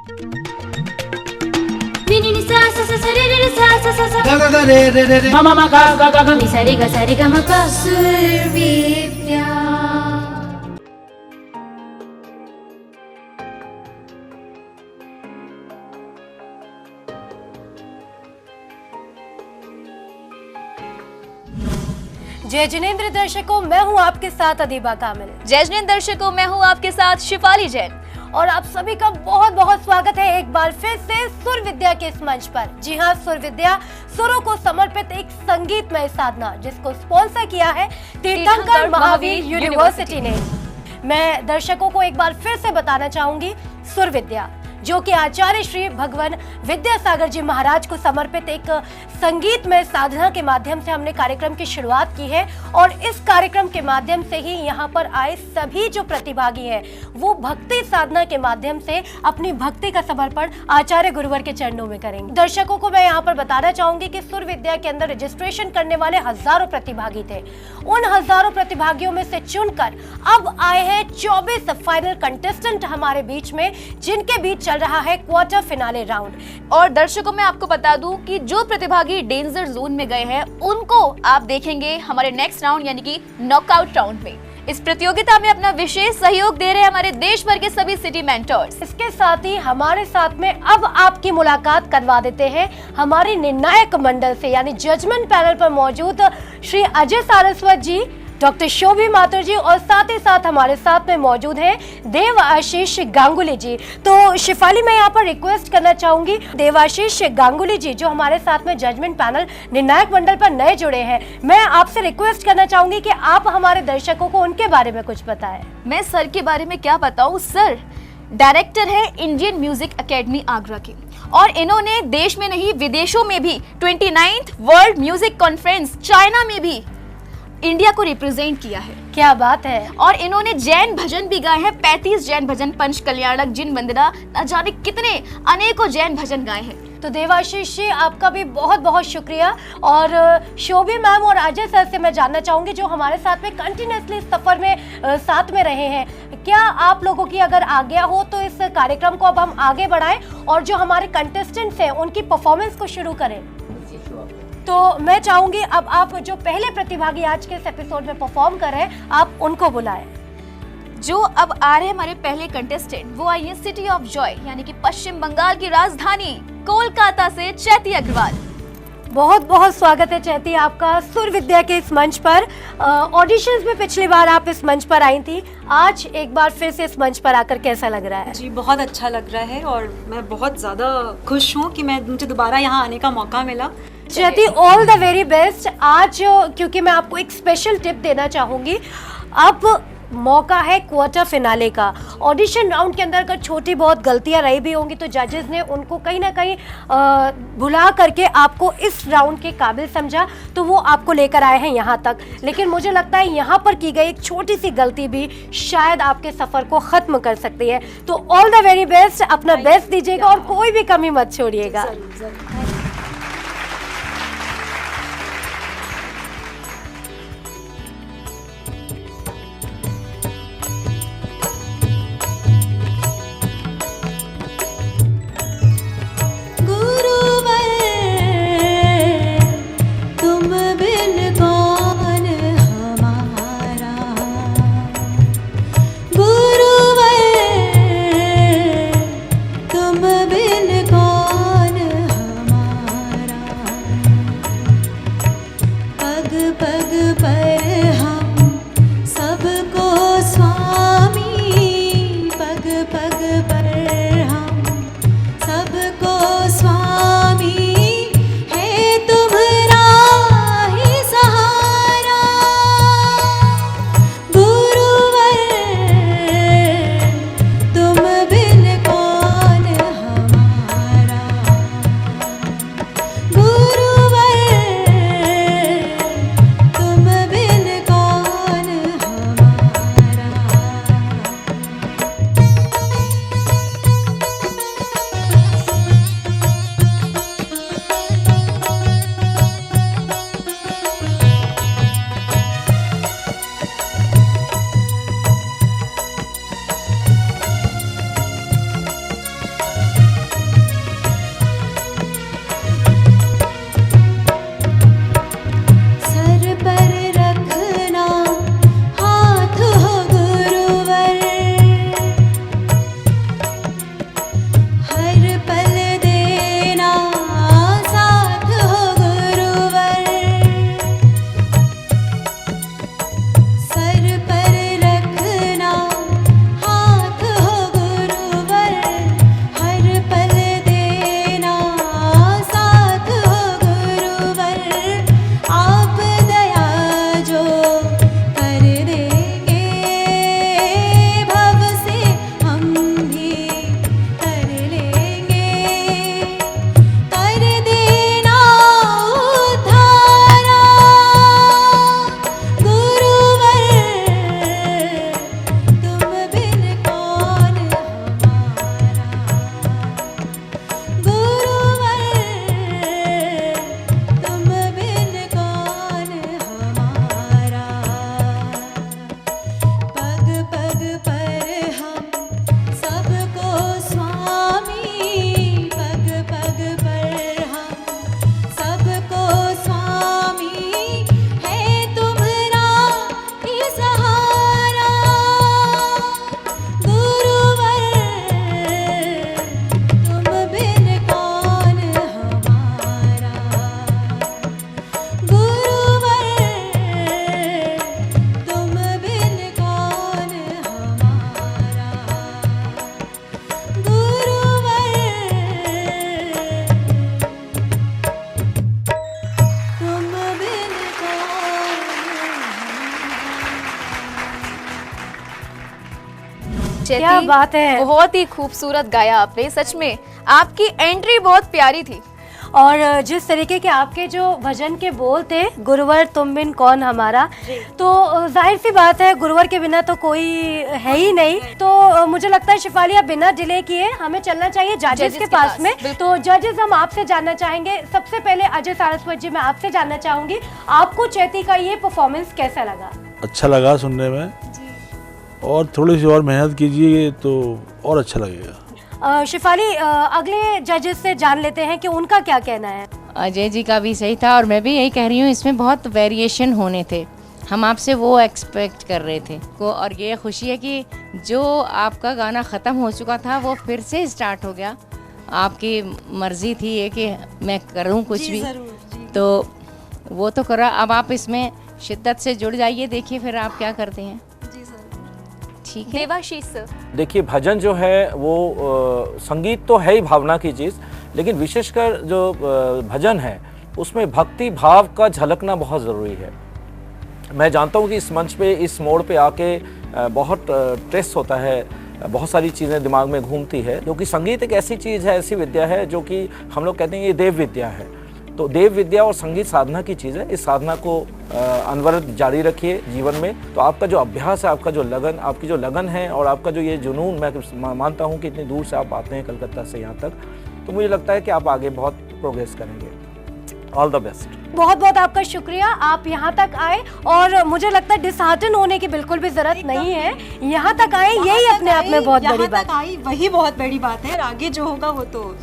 Ni ni sa sa sa sa re re sa sa sa sa ga ga ga re re re re ma ma ma ga ga ga ga ni sa re ga ma pa Survidya। जय जिनेंद्र दर्शकों, मैं हूं आपके साथ अदीबा कामिल। जय जिनेंद्र दर्शकों, मैं हूं आपके साथ शिफाली जैन और आप सभी का बहुत बहुत स्वागत है एक बार फिर से सुर विद्या के इस मंच पर। जी हाँ, सुर विद्या सुरों को समर्पित एक संगीतमय साधना जिसको स्पॉन्सर किया है तीर्थंकर महावीर यूनिवर्सिटी ने। मैं दर्शकों को एक बार फिर से बताना चाहूंगी, सुर विद्या जो कि आचार्य श्री भगवान विद्यासागर जी महाराज को समर्पित एक संगीतमय साधना के माध्यम से हमने कार्यक्रम की शुरुआत की है। और इस कार्यक्रम के माध्यम से ही यहाँ पर आए सभी जो प्रतिभागी हैं वो भक्ति साधना के माध्यम से अपनी भक्ति का समर्पण आचार्य गुरुवर के चरणों में करेंगे। दर्शकों को मैं यहाँ पर बताना चाहूंगी कि सुर विद्या के अंदर रजिस्ट्रेशन करने वाले हजारों प्रतिभागी थे। उन हजारों प्रतिभागियों में से चुनकर अब आए हैं 24 फाइनल कंटेस्टेंट हमारे बीच में, जिनके बीच चल रहा है क्वार्टर फिनाले राउंड। और दर्शकों मैं आपको बता दूं कि जो प्रतिभागी डेंजर जोन में गए हैं उनको आप देखेंगे हमारे नेक्स्ट राउंड यानी कि नॉकआउट राउंड में। इस प्रतियोगिता में अपना विशेष सहयोग दे रहे हैं हमारे देश भर के सभी सिटी मेंटर्स। इसके साथ ही हमारे साथ में अब आपकी मुलाकात करवा देते हैं हमारे निर्णायक मंडल से यानी जजमेंट पैनल पर मौजूद श्री अजय सारस्वत जी, डॉक्टर शोभी माथुर जी और साथ ही साथ हमारे साथ में मौजूद हैं देवाशीष गांगुली जी। तो शिफाली, मैं यहाँ पर रिक्वेस्ट करना चाहूंगी देवाशीष गांगुली जी जो हमारे साथ में जजमेंट पैनल निर्णायक मंडल पर नए जुड़े हैं, मैं आपसे रिक्वेस्ट करना चाहूंगी कि आप हमारे दर्शकों को उनके बारे में कुछ बताएं। मैं सर के बारे में क्या बताऊं। सर डायरेक्टर है इंडियन म्यूजिक एकेडमी आगरा के और इन्होंने देश में नहीं विदेशों में भी 29th world music conference China में भी इंडिया को रिप्रेजेंट किया है। क्या बात है। और इन्होंने जैन भजन भी गाए हैं, 35 जैन भजन, पंच कल्याणक, जिन वंदना, न जाने कितने अनेकों जैन भजन गाए हैं। तो देवाशीष जी आपका भी बहुत बहुत शुक्रिया। और शोभी मैम और अजय सर से मैं जानना चाहूंगी जो हमारे साथ में कंटिन्यूसली सफर में साथ में रहे हैं, क्या आप लोगों की अगर आज्ञा हो तो इस कार्यक्रम को अब हम आगे बढ़ाएं और जो हमारे कंटेस्टेंट्स हैं उनकी परफॉर्मेंस को शुरू करें। तो मैं चाहूंगी अब आप जो पहले प्रतिभागी आज के इस एपिसोड में परफॉर्म कर रहे हैं आप उनको बुलाएं। जो अब आ रहे हैं हमारे पहले कंटेस्टेंट वो आई है सिटी ऑफ जॉय यानी कि पश्चिम बंगाल की राजधानी कोलकाता से चैती अग्रवाल। बहुत बहुत स्वागत है चैती आपका सुर विद्या के इस मंच पर। ऑडिशंस में पिछली बार आप इस मंच पर आई थी, आज एक बार फिर से इस मंच पर आकर कैसा लग रहा है? जी बहुत अच्छा लग रहा है और मैं बहुत ज़्यादा खुश हूँ कि मुझे दोबारा यहाँ आने का मौका मिला। चैती ऑल द वेरी बेस्ट। आज क्योंकि मैं आपको एक स्पेशल टिप देना चाहूँगी, अब मौका है क्वार्टर फिनाले का। ऑडिशन राउंड के अंदर अगर छोटी बहुत गलतियां रही भी होंगी तो जजेस ने उनको कहीं ना कहीं भुला करके आपको इस राउंड के काबिल समझा तो वो आपको लेकर आए हैं यहाँ तक। लेकिन मुझे लगता है यहाँ पर की गई एक छोटी सी गलती भी शायद आपके सफ़र को ख़त्म कर सकती है। तो ऑल द वेरी बेस्ट, अपना बेस्ट दीजिएगा और कोई भी कमी मत छोड़िएगा। तुम बिन कौन हमारा क्या बात है। बहुत ही खूबसूरत गाया आपने, सच में आपकी एंट्री बहुत प्यारी थी। और जिस तरीके के आपके जो भजन के बोल थे, गुरुवर तुम बिन कौन हमारा, तो जाहिर सी बात है गुरुवर के बिना तो कोई है ही नहीं। तो मुझे लगता है शिफाली आप बिना डिले किए हमें चलना चाहिए जजेस के पास में। तो जजेस हम आपसे जानना चाहेंगे, सबसे पहले अजय सारस्वत जी मैं आपसे जानना चाहूंगी, आपको चैती का ये परफॉर्मेंस कैसा लगा? अच्छा लगा सुनने में, और थोड़ी सी और मेहनत कीजिए तो और अच्छा लगेगा। शिफाली अगले जजेस से जान लेते हैं कि उनका क्या कहना है। अजय जी का भी सही था, और मैं भी यही कह रही हूँ, इसमें बहुत वेरिएशन होने थे, हम आपसे वो एक्सपेक्ट कर रहे थे को। और ये खुशी है कि जो आपका गाना ख़त्म हो चुका था वो फिर से स्टार्ट हो गया। आपकी मर्ज़ी थी ये कि मैं करूँ कुछ भी, तो वो तो करा। अब आप इसमें शिद्दत से जुड़ जाइए, देखिए फिर आप क्या करते हैं। ठीक है देवाशीष सर, देखिए भजन जो है वो संगीत तो है ही भावना की चीज़, लेकिन विशेषकर जो भजन है उसमें भक्ति भाव का झलकना बहुत ज़रूरी है। मैं जानता हूँ कि इस मंच पे, इस मोड़ पे आके बहुत स्ट्रेस होता है, बहुत सारी चीज़ें दिमाग में घूमती है, क्योंकि संगीत एक ऐसी चीज़ है, ऐसी विद्या है जो कि हम लोग कहते हैं ये देव विद्या है। तो देव विद्या और संगीत साधना की चीज़ है। इस साधना को अनवरत जारी रखिए जीवन में। तो आपका जो अभ्यास है, आपका जो लगन, आपकी जो लगन है और आपका जो ये जुनून, मैं मानता हूँ कि इतनी दूर से आप आते हैं कलकत्ता से यहाँ तक, तो मुझे लगता है कि आप आगे बहुत प्रोग्रेस करेंगे। All the best. बहुत बहुत आपका शुक्रिया, आप यहाँ तक आए, और मुझे लगता है डिसहार्टन होने की बिल्कुल भी जरूरत नहीं है। यहाँ तक आए यही अपने आप में बहुत बड़ी बात, आई वही बहुत बड़ी बात है। आगे जो होगा वो तो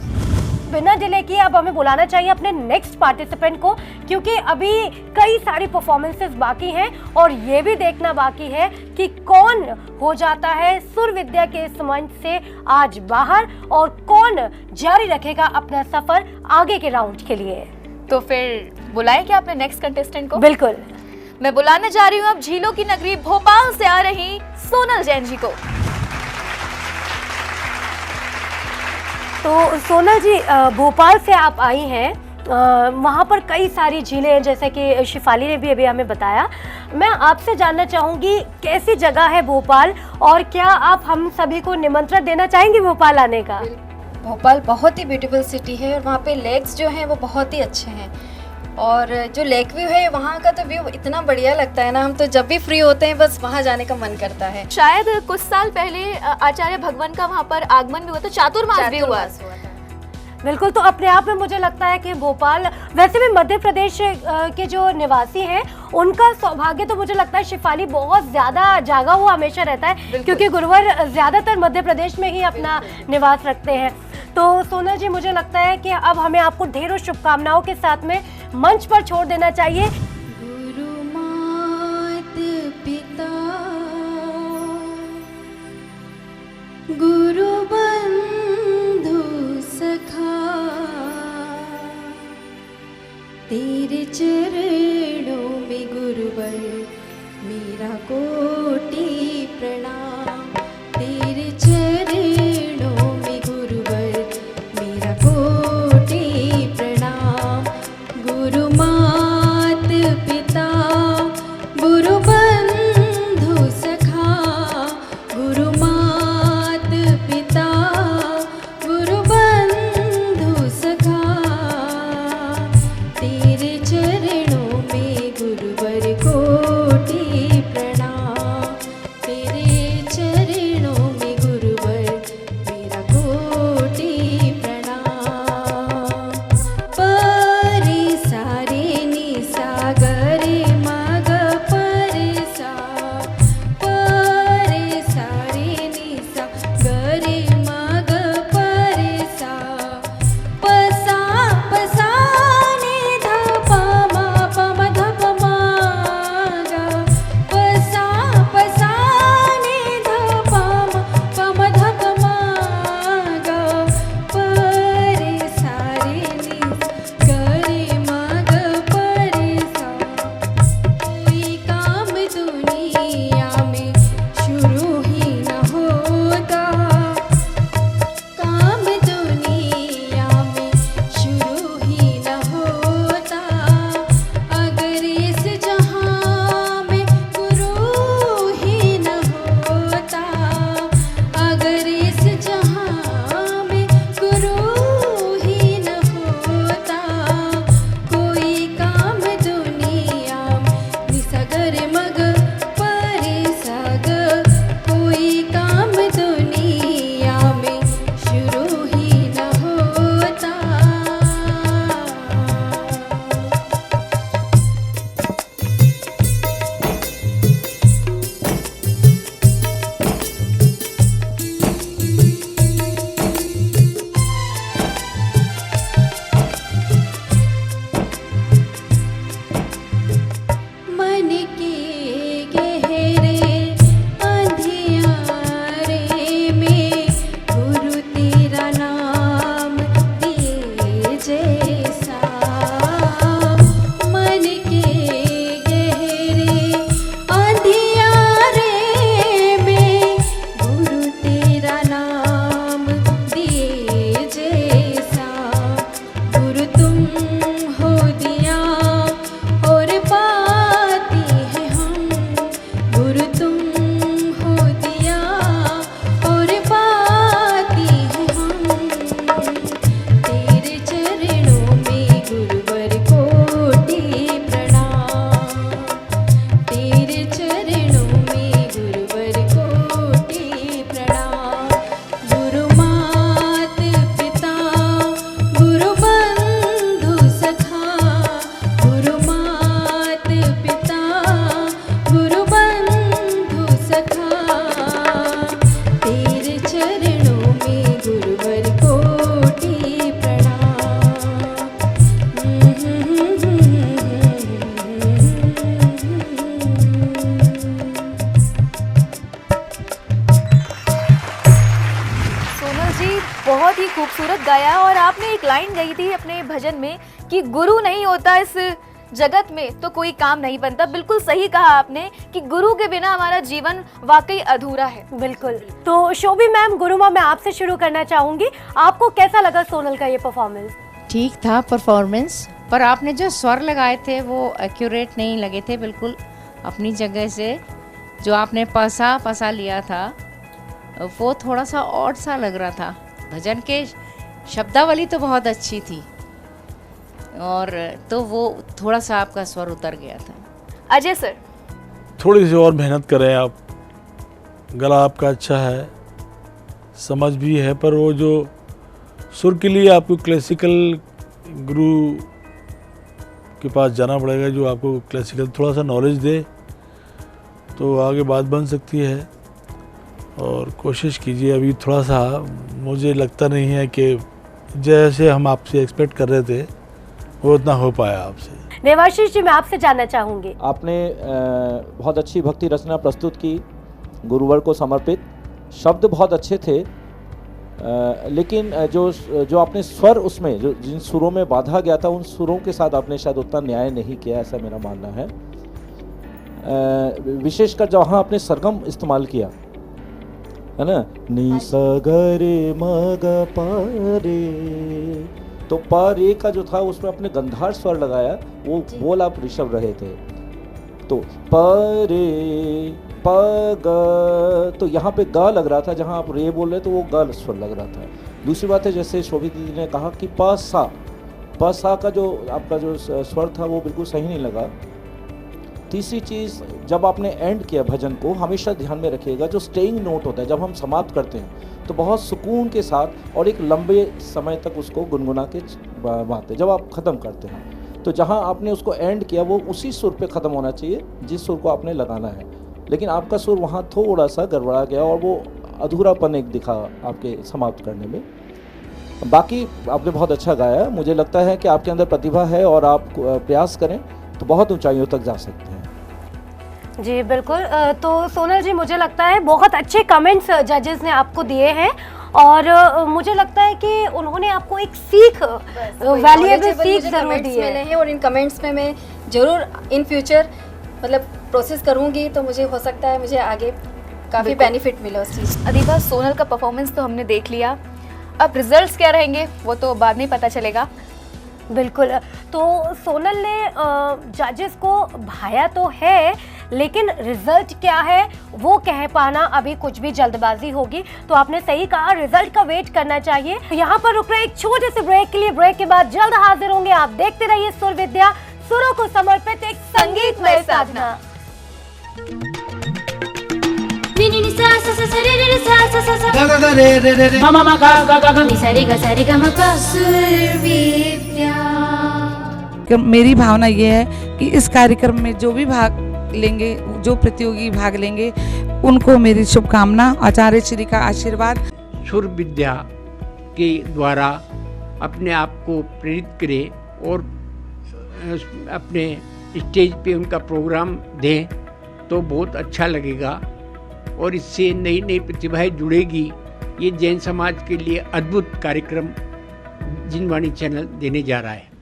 बिना डिले किए अब हमें बुलाना चाहिए अपने नेक्स्ट पार्टिसिपेंट को, क्योंकि अभी कई सारी परफॉर्मेंसेस बाकी हैं और ये भी देखना बाकी है कि कौन हो जाता है सुर विद्या के इस मंच से आज बाहर, और कौन जारी रखेगा अपना सफर आगे के राउंड के लिए। तो फिर बुलाएं क्या अपने नेक्स्ट कंटेस्टेंट को? बिल्कुल, मैं बुलाने जा रही हूँ अब झीलों की नगरी भोपाल से आ रही सोनल जैन जी को। तो सोनल जी, भोपाल से आप आई हैं, वहाँ पर कई सारी झीलें हैं जैसे कि शिफाली ने भी अभी हमें बताया। मैं आपसे जानना चाहूँगी कैसी जगह है भोपाल, और क्या आप हम सभी को निमंत्रण देना चाहेंगे भोपाल आने का? भोपाल बहुत ही ब्यूटीफुल सिटी है और वहाँ पे लेक्स जो हैं वो बहुत ही अच्छे हैं, और जो लेक व्यू है वहाँ का तो व्यू इतना बढ़िया लगता है ना, हम तो जब भी फ्री होते हैं बस वहाँ जाने का मन करता है। शायद कुछ साल पहले आचार्य भगवान का वहाँ पर आगमन भी हुआ, तो चातुर्मास भी हुआ। बिल्कुल, तो अपने आप में मुझे लगता है कि भोपाल, वैसे भी मध्य प्रदेश के जो निवासी हैं उनका सौभाग्य तो मुझे लगता है शिफाली बहुत ज़्यादा जागा हुआ हमेशा रहता है, क्योंकि गुरुवर ज़्यादातर मध्य प्रदेश में ही अपना निवास रखते हैं। तो सोनल जी, मुझे लगता है कि अब हमें आपको ढेरों शुभकामनाओं के साथ में मंच पर छोड़ देना चाहिए। गुरु मात पिता गुरु बंधु सखा, तेरे चरणों में गुरुवर मेरा कोटि प्रणाम, तेरे चरणों में गुरुवर मेरा कोटि प्रणाम। गुरु मात खूबसूरत गाया और आपने एक लाइन गई थी अपने भजन में कि गुरु नहीं होता इस जगत में तो कोई काम नहीं बनता। बिल्कुल सही कहा आपने कि गुरु के बिना हमारा जीवन वाकई अधूरा है। बिल्कुल। तो शोभी मैम, गुरुमा मैं आपसे शुरू करना चाहूंगी, आपको कैसा लगा सोनल का ये परफॉर्मेंस? ठीक था परफॉर्मेंस, पर आपने जो स्वर लगाए थे वो एक्यूरेट नहीं लगे थे बिल्कुल अपनी जगह से। जो आपने पसा लिया था वो थोड़ा सा ऑड सा लग रहा था। भजन के शब्दावली तो बहुत अच्छी थी और तो वो थोड़ा सा आपका स्वर उतर गया था। अजय सर, थोड़ी सी और मेहनत करें आप। गला आपका अच्छा है, समझ भी है, पर वो जो सुर के लिए आपको क्लासिकल गुरु के पास जाना पड़ेगा, जो आपको क्लासिकल थोड़ा सा नॉलेज दे, तो आगे बात बन सकती है। और कोशिश कीजिए। अभी थोड़ा सा मुझे लगता नहीं है कि जैसे हम आपसे एक्सपेक्ट कर रहे थे वो उतना हो पाया आपसे। देवाशीष जी, मैं आपसे जानना चाहूंगी, आपने बहुत अच्छी भक्ति रचना प्रस्तुत की, गुरुवर को समर्पित। शब्द बहुत अच्छे थे, लेकिन जो आपने स्वर उसमें जो जिन सुरों में बांधा गया था, उन सुरों के साथ आपने शायद उतना न्याय नहीं किया, ऐसा मेरा मानना है। विशेषकर जहाँ आपने सरगम इस्तेमाल किया है ना, नी सा ग रे म ग पा रे, तो पा रे का जो था उसमें आपने गंधार स्वर लगाया, वो बोल आप ऋषभ रहे थे। तो प रे प ग, तो यहाँ पे ग लग रहा था, जहाँ आप रे बोल रहे तो वो ग स्वर लग रहा था। दूसरी बात है, जैसे शोभी दीदी ने कहा कि प सा का जो आपका जो स्वर था वो बिल्कुल सही नहीं लगा। तीसरी चीज़, जब आपने एंड किया भजन को, हमेशा ध्यान में रखिएगा जो स्टेइंग नोट होता है, जब हम समाप्त करते हैं तो बहुत सुकून के साथ और एक लंबे समय तक उसको गुनगुना के बांधते। जब आप ख़त्म करते हैं तो जहां आपने उसको एंड किया वो उसी सुर पे ख़त्म होना चाहिए जिस सुर को आपने लगाना है, लेकिन आपका सुर वहां थोड़ा सा गड़बड़ा गया और वो अधूरापन एक दिखा आपके समाप्त करने में। बाकी आपने बहुत अच्छा गाया। मुझे लगता है कि आपके अंदर प्रतिभा है और आप प्रयास करें तो बहुत ऊंचाइयों तक जा सकते हैं। जी बिल्कुल। तो सोनल जी, मुझे लगता है बहुत अच्छे कमेंट्स जजेस ने आपको दिए हैं और मुझे लगता है कि उन्होंने आपको एक सीख, वैल्यूएबल सीख जरूर दी है। और इन कमेंट्स में मैं जरूर इन फ्यूचर मतलब प्रोसेस करूंगी, तो मुझे हो सकता है मुझे आगे काफ़ी बेनिफिट मिले उस चीज़। अदीबा, सोनल का परफॉर्मेंस तो हमने देख लिया, अब रिजल्ट्स क्या रहेंगे वो तो बाद में पता चलेगा। बिल्कुल। तो सोनल ने जजेस को भाया तो है, लेकिन रिजल्ट क्या है वो कह पाना अभी कुछ भी जल्दबाजी होगी। तो आपने सही कहा, रिजल्ट का वेट करना चाहिए। यहाँ पर रुक रहे एक छोटे से ब्रेक के लिए। ब्रेक के बाद जल्द हाजिर होंगे। आप देखते रहिए सुर विद्या, सुरों को समर्पित एक संगीतमय साधना। मेरी भावना ये है कि इस कार्यक्रम में जो भी भाग लेंगे, जो प्रतियोगी भाग लेंगे, उनको मेरी शुभकामना, आचार्य श्री का आशीर्वाद। सुर विद्या के द्वारा अपने आप को प्रेरित करें और अपने स्टेज पे उनका प्रोग्राम दें तो बहुत अच्छा लगेगा और इससे नई नई प्रतिभाएं जुड़ेगी। ये जैन समाज के लिए अद्भुत कार्यक्रम जिनवाणी चैनल देने जा रहा है।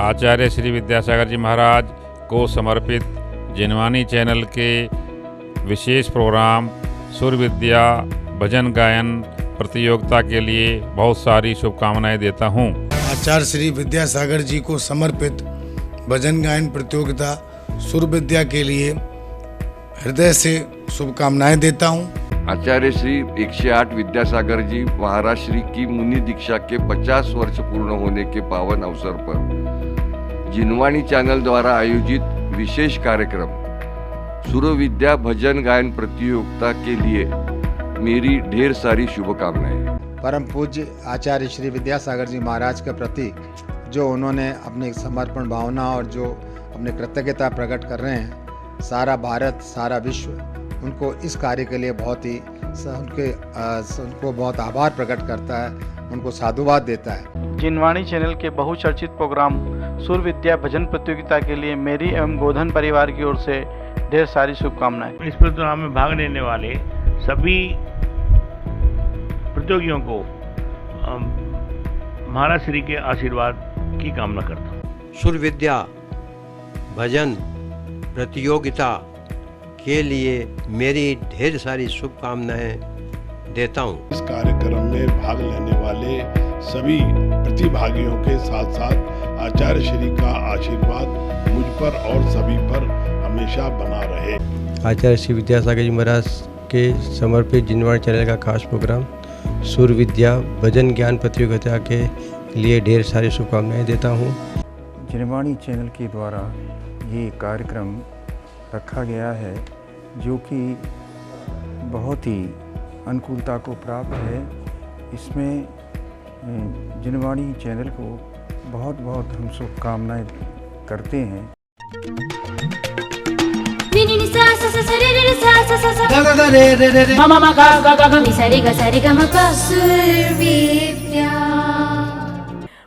आचार्य श्री विद्यासागर जी महाराज को समर्पित जिनवाणी चैनल के विशेष प्रोग्राम सुर विद्या भजन गायन प्रतियोगिता के लिए बहुत सारी शुभकामनाएं देता हूं। आचार्य श्री विद्यासागर जी को समर्पित भजन गायन प्रतियोगिता सुर विद्या के लिए हृदय से शुभकामनाएं देता हूं। आचार्य श्री 108 विद्यासागर जी महाराज श्री की मुनि दीक्षा के 50 वर्ष पूर्ण होने के पावन अवसर पर जिनवाणी चैनल द्वारा आयोजित विशेष कार्यक्रम सुर विद्या भजन गायन प्रतियोगिता के लिए मेरी ढेर सारी शुभकामनाएं। परम पूज्य आचार्य श्री विद्यासागर जी महाराज के प्रति जो उन्होंने अपनी समर्पण भावना और जो अपनी कृतज्ञता प्रकट कर रहे हैं, सारा भारत, सारा विश्व उनको इस कार्य के लिए बहुत ही उनको बहुत आभार प्रकट करता है, उनको साधुवाद देता है। जिनवाणी चैनल के बहुचर्चित प्रोग्राम सुर विद्या भजन प्रतियोगिता के लिए मेरी एवं गोधन परिवार की ओर से ढेर सारी शुभकामनाएं। इस प्रतियोगिता में भाग लेने वाले सभी प्रतियोगियों को महाराज श्री के आशीर्वाद की कामना करता हूँ। सुर विद्या भजन प्रतियोगिता के लिए मेरी ढेर सारी शुभकामनाएं देता हूँ। इस कार्यक्रम में भाग लेने वाले सभी प्रतिभागियों के साथ साथ आचार्य श्री का आशीर्वाद मुझ पर और सभी पर हमेशा बना रहे। आचार्य श्री विद्यासागर जी महाराज के समर्पित जिनवाणी चैनल का खास प्रोग्राम सुर विद्या भजन ज्ञान प्रतियोगिता के लिए ढेर सारी शुभकामनाएं देता हूँ। जिनवाणी चैनल के द्वारा ये कार्यक्रम रखा गया है जो कि बहुत ही अनुकूलता को प्राप्त है। इसमें जिनवाणी चैनल को बहुत बहुत हम शुभकामनाएं करते हैं।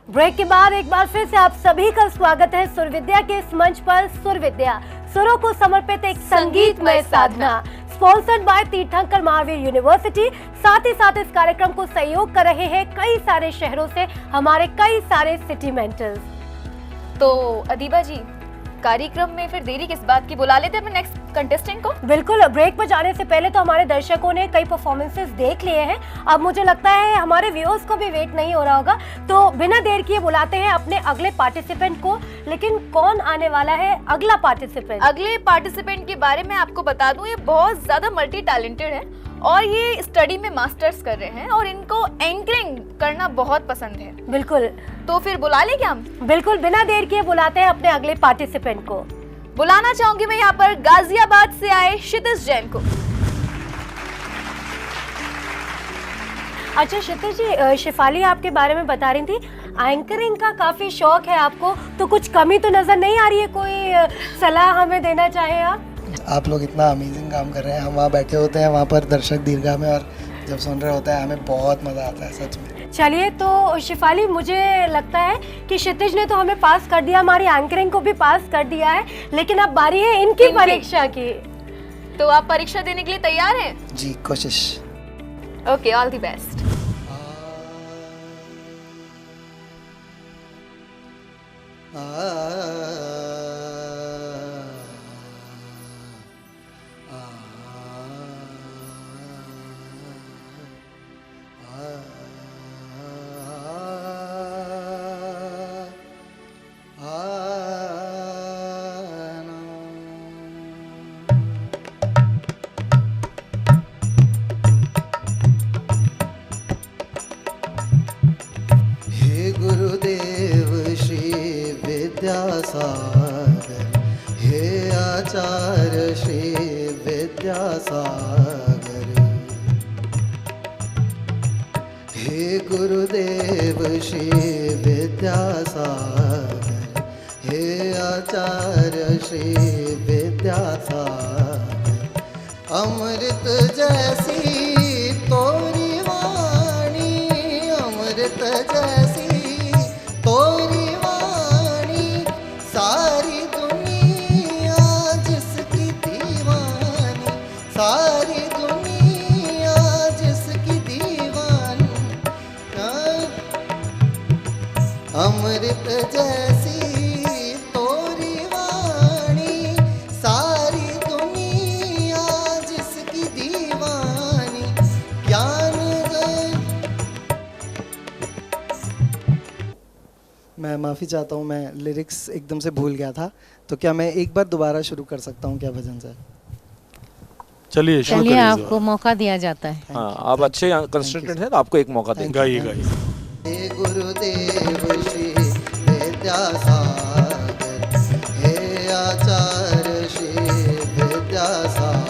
ब्रेक के बाद एक बार फिर से आप सभी का स्वागत है सुर विद्या के इस मंच पर। सुर विद्या सुरों को समर्पित एक संगीतमय साधना, स्पॉन्सर्ड बाय तीर्थंकर महावीर यूनिवर्सिटी। साथ ही साथ इस कार्यक्रम को सहयोग कर रहे हैं कई सारे शहरों से हमारे कई सारे सिटी मेंटर्स। तो अदीबा जी, कार्यक्रम में फिर देरी किस बात की, बुला लेते हैं अपने नेक्स्ट कंटेस्टेंट को। बिल्कुल, ब्रेक पर जाने से पहले तो हमारे दर्शकों ने कई परफॉर्मेंसेस देख लिए हैं। अब मुझे लगता है हमारे व्यूअर्स को भी वेट नहीं हो रहा होगा, तो बिना देर किए बुलाते हैं अपने अगले पार्टिसिपेंट को। लेकिन कौन आने वाला है अगला पार्टिसिपेंट? अगले पार्टिसिपेंट के बारे में आपको बता दूं, ये बहुत ज्यादा मल्टी टैलेंटेड है और ये स्टडी में मास्टर्स कर रहे हैं और इनको एंकरिंग करना बहुत पसंद है। बिल्कुल, तो फिर बुला ले क्या हम? बिल्कुल, बिना देर किए बुलाते हैं अपने अगले पार्टिसिपेंट को। बुलाना चाहूंगी मैं यहाँ पर गाजियाबाद से आए क्षितिज जैन को। अच्छा क्षितिज जी, शिफाली आपके बारे में बता रही थी एंकरिंग का काफी शौक है आपको, तो कुछ कमी तो नजर नहीं आ रही है? कोई सलाह हमें देना चाहे आप? आप लोग इतना अमेजिंग काम कर रहे हैं, हम वहाँ बैठे होते हैं वहाँ पर दर्शक दीर्घा में, और जब सुन रहे होते हैं हमें बहुत मज़ा आता है सच में। चलिए, तो शिफाली मुझे लगता है कि क्षितिज ने तो हमें पास कर दिया, हमारी एंकरिंग को भी पास कर दिया है, लेकिन अब बारी है इनकी परीक्षा की। तो आप परीक्षा देने के लिए तैयार हैं? जी, कोशिश। Okay, all the best. हे आचार्य श्री विद्यासागर, हे गुरुदेव श्री विद्यासागर, हे आचार्य श्री विद्यासागर, अमृत जैसी तोरी वाणी, अमृत जैसी तोरी वाणी, सारी दुनिया जिसकी दीवानी, सारी दुनिया जिसकी दीवानी, अमृत जैसी तोरी वाणी, सारी दुनिया जिसकी दीवानी, ज्ञान। मैं माफ़ी चाहता हूँ, मैं लिरिक्स एकदम से भूल गया था, तो क्या मैं एक बार दोबारा शुरू कर सकता हूँ क्या भजन से? चलिए, आपको मौका दिया जाता है। हाँ, आप अच्छे कंसल्टेंट हैं तो आपको एक मौका देंगे। गाइए गाइए। हे गुरुदेव श्री विद्यासागर, हे आचार्य श्री विद्यासागर,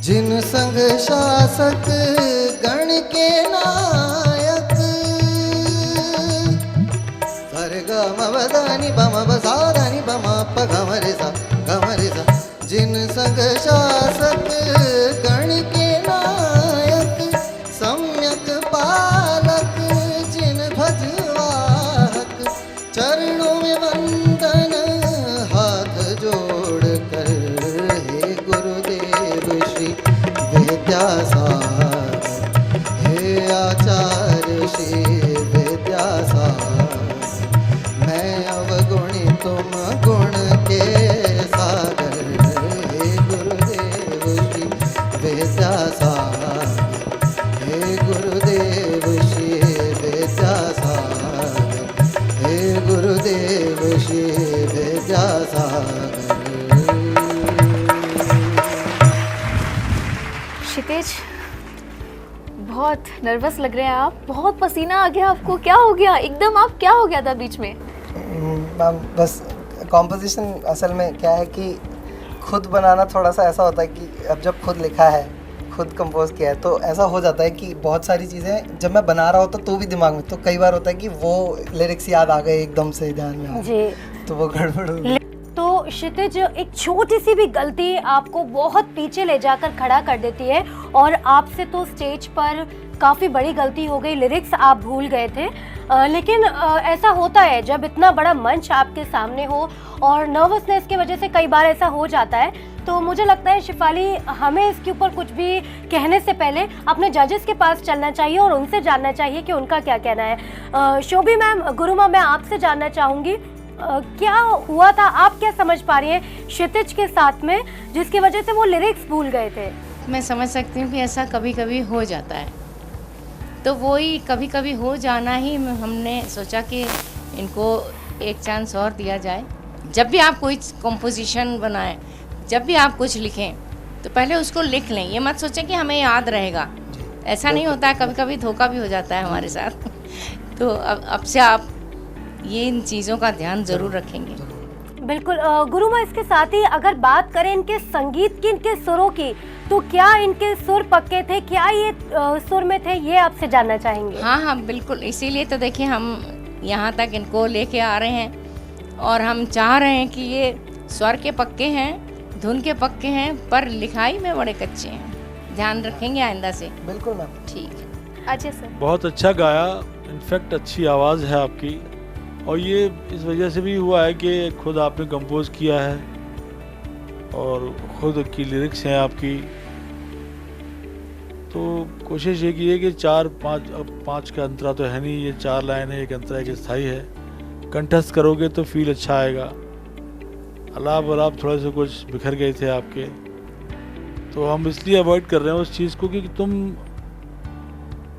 जिन संग शासक गण के नायक, सरगम वदानी बम बसादानी बम प गमरे सा जिन संग शासक गण के नायक सम्यक पालक जिन भजवाहक चरणों में वंदन हाथ जोड़ कर हे गुरुदेव श्री विद्यासागर हे आचार्य श्री विद्यासागर मैं अवगुणी तुम गुण के सागर हे गुरुदेव श्री विद्यासागर हे गुरुदेव श्री विद्यासागर हे गुरुदेव श्री विद्यासागर। क्षितिज, बहुत नर्वस लग रहे हैं आप, बहुत पसीना आ गया आपको, क्या हो गया एकदम, आप क्या हो गया था बीच में? मैम बस कॉम्पोजिशन असल में क्या है कि खुद बनाना थोड़ा सा ऐसा होता है कि अब जब खुद लिखा है, खुद कंपोज किया है, तो ऐसा हो जाता है कि बहुत सारी चीज़ें जब मैं बना रहा होता तो भी दिमाग में, तो कई बार होता है कि वो लिरिक्स याद आ गए एकदम से ध्यान में जी, तो वो गड़बड़ हो गई। तो क्षितिज, एक छोटी सी भी गलती आपको बहुत पीछे ले जाकर खड़ा कर देती है, और आपसे तो स्टेज पर काफ़ी बड़ी गलती हो गई, लिरिक्स आप भूल गए थे। लेकिन ऐसा होता है जब इतना बड़ा मंच आपके सामने हो, और नर्वसनेस की वजह से कई बार ऐसा हो जाता है। तो मुझे लगता है शिफाली, हमें इसके ऊपर कुछ भी कहने से पहले अपने जजेस के पास चलना चाहिए और उनसे जानना चाहिए कि उनका क्या कहना है। शोभी मैम, गुरुमा, मैं आपसे जानना चाहूँगी क्या हुआ था, आप क्या समझ पा रही हैं क्षितिज के साथ में जिसकी वजह से वो लिरिक्स भूल गए थे? मैं समझ सकती हूँ कि ऐसा कभी कभी हो जाता है, तो वही कभी कभी हो जाना ही हमने सोचा कि इनको एक चांस और दिया जाए। जब भी आप कोई कंपोजिशन बनाएं, जब भी आप कुछ लिखें, तो पहले उसको लिख लें, ये मत सोचें कि हमें याद रहेगा, ऐसा नहीं होता है, कभी कभी धोखा भी हो जाता है हमारे साथ। तो अब से आप ये इन चीज़ों का ध्यान ज़रूर रखेंगे। बिल्कुल। गुरुमा, इसके साथ ही अगर बात करें इनके संगीत की, इनके सुरों की, तो क्या इनके सुर पक्के थे, क्या ये सुर में थे, ये आपसे जानना चाहेंगे? हाँ, बिल्कुल, इसीलिए तो देखिए हम यहाँ तक इनको लेके आ रहे हैं, और हम चाह रहे हैं कि ये स्वर के पक्के हैं, धुन के पक्के हैं, पर लिखाई में बड़े कच्चे हैं। ध्यान रखेंगे आइंदा से। बिल्कुल मैम। ठीक है। अच्छा सर, बहुत अच्छा गाया, इनफैक्ट अच्छी आवाज़ है आपकी, और ये इस वजह से भी हुआ है कि खुद आपने कंपोज किया है और खुद की लिरिक्स हैं आपकी। तो कोशिश ये की है कि 4-5 का अंतरा तो है नहीं, ये 4 लाइन है, एक अंतरा एक स्थाई है, कंठस्थ करोगे तो फील अच्छा आएगा। अलाप थोड़े से कुछ बिखर गए थे आपके, तो हम इसलिए अवॉइड कर रहे हैं उस चीज़ को कि तुम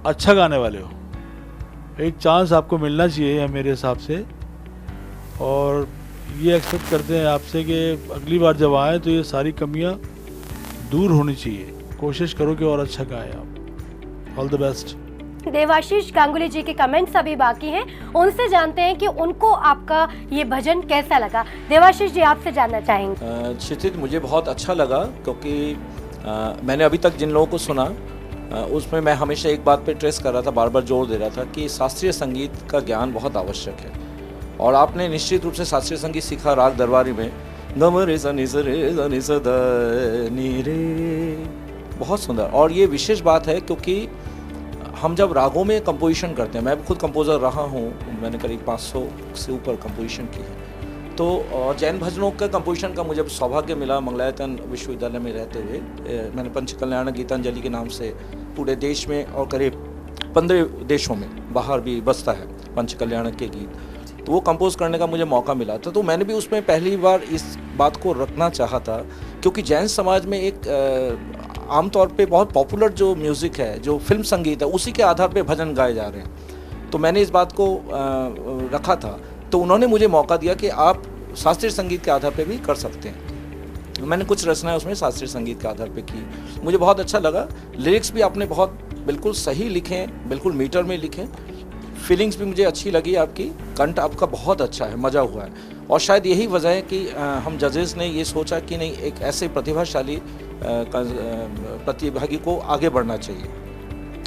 अच्छा गाने वाले हो, एक चांस आपको मिलना चाहिए मेरे हिसाब से, और ये एक्सपेक्ट करते हैं आपसे कि अगली बार जब आएँ तो ये सारी कमियां दूर होनी चाहिए। कोशिश करो कि और अच्छा गाएं आप। All the best. Debashish Ganguly ji के कमेंट्स अभी बाकी हैं, उनसे जानते हैं कि उनको आपका ये भजन कैसा लगा। देवाशीष जी, आपसे जानना चाहेंगे। क्षितिज, मुझे बहुत अच्छा लगा, क्योंकि मैंने अभी तक जिन लोगों को सुना उसमें मैं हमेशा एक बात पे ट्रेस कर रहा था, बार बार जोर दे रहा था कि शास्त्रीय संगीत का ज्ञान बहुत आवश्यक है, और आपने निश्चित रूप से शास्त्रीय संगीत सीखा राग दरबारी में, गम रे सा नि सा रे सा नि सा द नि रे, बहुत सुंदर। और ये विशेष बात है क्योंकि हम जब रागों में कंपोजिशन करते हैं, मैं खुद कंपोज़र रहा हूँ, मैंने करीब 500 से ऊपर कंपोजिशन की है, तो और जैन भजनों का कंपोजिशन का मुझे सौभाग्य मिला मंगलायतन विश्वविद्यालय में रहते हुए। मैंने पंचकल्याण गीतांजलि के नाम से पूरे देश में और करीब 15 देशों में बाहर भी बसता है पंचकल्याण के गीत, तो वो कंपोज करने का मुझे मौका मिला था। तो मैंने भी उसमें पहली बार इस बात को रखना चाहा था, क्योंकि जैन समाज में एक आमतौर पे बहुत पॉपुलर जो म्यूज़िक है, जो फिल्म संगीत है, उसी के आधार पे भजन गाए जा रहे हैं। तो मैंने इस बात को रखा था, तो उन्होंने मुझे मौका दिया कि आप शास्त्रीय संगीत के आधार पे भी कर सकते हैं। मैंने कुछ रचनाएं उसमें शास्त्रीय संगीत के आधार पे की, मुझे बहुत अच्छा लगा। लिरिक्स भी आपने बहुत बिल्कुल सही लिखे, बिल्कुल मीटर में लिखे, फीलिंग्स भी मुझे अच्छी लगी, आपकी कंठ आपका बहुत अच्छा है, मज़ा हुआ है। और शायद यही वजह है कि हम जजेस ने ये सोचा कि नहीं, एक ऐसे प्रतिभाशाली प्रतिभागी को आगे बढ़ना चाहिए।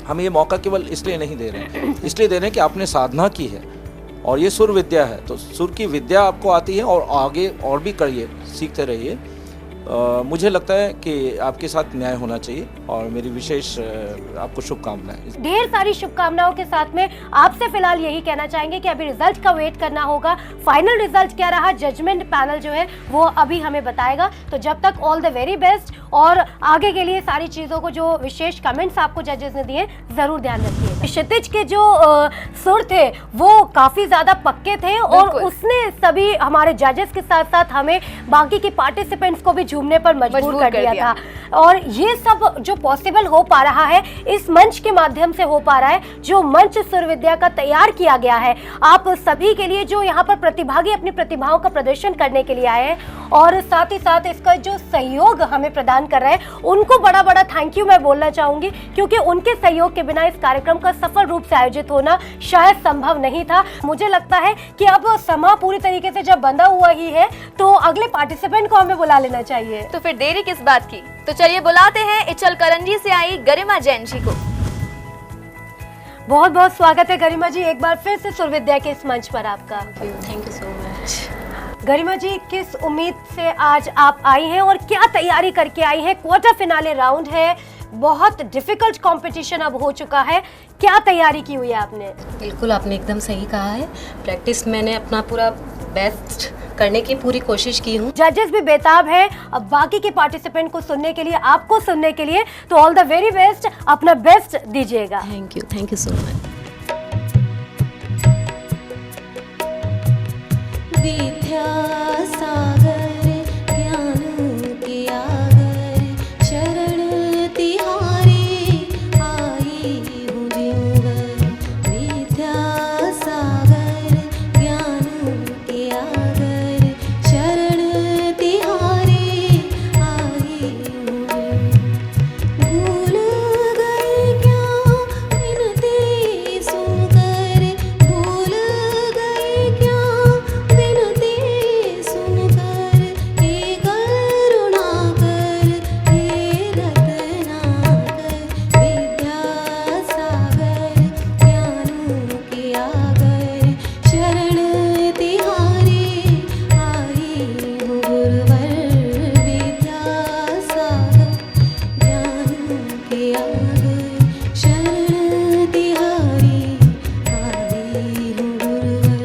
हम ये मौका केवल इसलिए नहीं दे रहे हैं, इसलिए दे रहे हैं कि आपने साधना की है, और ये सुर विद्या है, तो सुर की विद्या आपको आती है और आगे और भी करिए, सीखते रहिए। मुझे लगता है कि आपके साथ न्याय होना चाहिए और मेरी विशेष आपको शुभकामनाएं। ढेर सारी शुभकामनाओं के साथ में आपसे फिलहाल यही कहना चाहेंगे कि अभी रिजल्ट का वेट करना होगा। फाइनल रिजल्ट क्या रहा, जजमेंट पैनल जो है वो अभी हमें बताएगा। तो जब तक ऑल द वेरी बेस्ट, और आगे के लिए सारी चीज़ों को जो विशेष कमेंट्स आपको जजेस ने दिए ज़रूर ध्यान रखिए। क्षितिज के जो सुर थे वो काफ़ी ज़्यादा पक्के थे और उसने सभी हमारे जजेस के साथ साथ हमें बाकी के पार्टिसिपेंट्स को भी झूमने पर मजबूर कर दिया था। और ये सब जो पॉसिबल हो पा रहा है इस मंच के माध्यम से हो पा रहा है, जो मंच सुर विद्या का तैयार किया गया है आप सभी के लिए, जो यहाँ पर प्रतिभागी अपनी प्रतिभाओं का प्रदर्शन करने के लिए आए हैं और साथ ही साथ इसका जो सहयोग हमें प्रदान कर रहे हैं उनको बड़ा बड़ा थैंक यू मैं बोलना चाहूंगी, क्योंकि उनके सहयोग के बिना इस कार्यक्रम का सफल रूप से आयोजित होना शायद संभव नहीं था। मुझे लगता है कि अब समा पूरी तरीके से जब बंधा हुआ ही है तो अगले पार्टिसिपेंट को हमें बुला लेना चाहिए। तो फिर देरी किस बात की, तो चलिए बुलाते हैं इचल करंजी से आई गरिमा जैन जी को। बहुत बहुत स्वागत है गरिमा जी, एक बार फिर से सुर विद्या के इस मंच पर आपका। Thank you so much. Garima ji, किस उम्मीद से आज आप आई हैं और क्या तैयारी करके आई हैं? क्वार्टर फिनाले राउंड है, बहुत डिफिकल्ट कंपटीशन अब हो चुका है, क्या तैयारी की हुई है आपने? बिल्कुल, आपने एकदम सही कहा है। प्रैक्टिस मैंने अपना पूरा बेस्ट करने की पूरी कोशिश की हूँ। जजेस भी बेताब है अब बाकी के पार्टिसिपेंट को सुनने के लिए, आपको सुनने के लिए, तो ऑल द वेरी बेस्ट, अपना बेस्ट दीजिएगा। Thank you so much. Vidyasagar ज्ञान के आगर शरण तिहारी आई हूँ जिंगर। विद्यासागर ज्ञान के आगर शरण तिहारी आई हूँ। भूल गए क्या विनती सुनकर, भूल गए क्या विनती सुनकर, हे करुणाकर, हे रत्नाकर। विद्यासागर ज्ञान के आगर शरण तिहारी आई हूँ गुरुवर। विद्यासागर ज्ञान के आगर शरण तिहारी आई हूँ गुरुवर।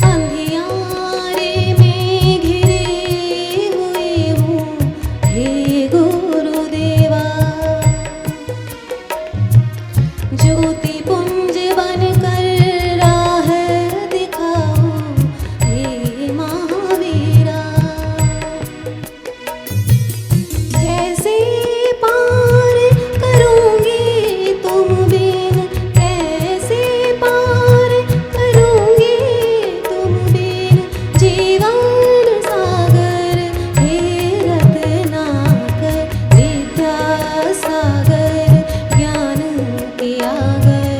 अंधियारे में घिरे हुए हूँ हे गुरुदेवा, ज्योति पुंज बनकर राह दिखाओ हे महावीरा। कैसे पार करोगे तुम बिन, कैसे पार करोगे तुम बिन जीवन सागर हे रत्नाकर। विद्यासागर ज्ञान के आगर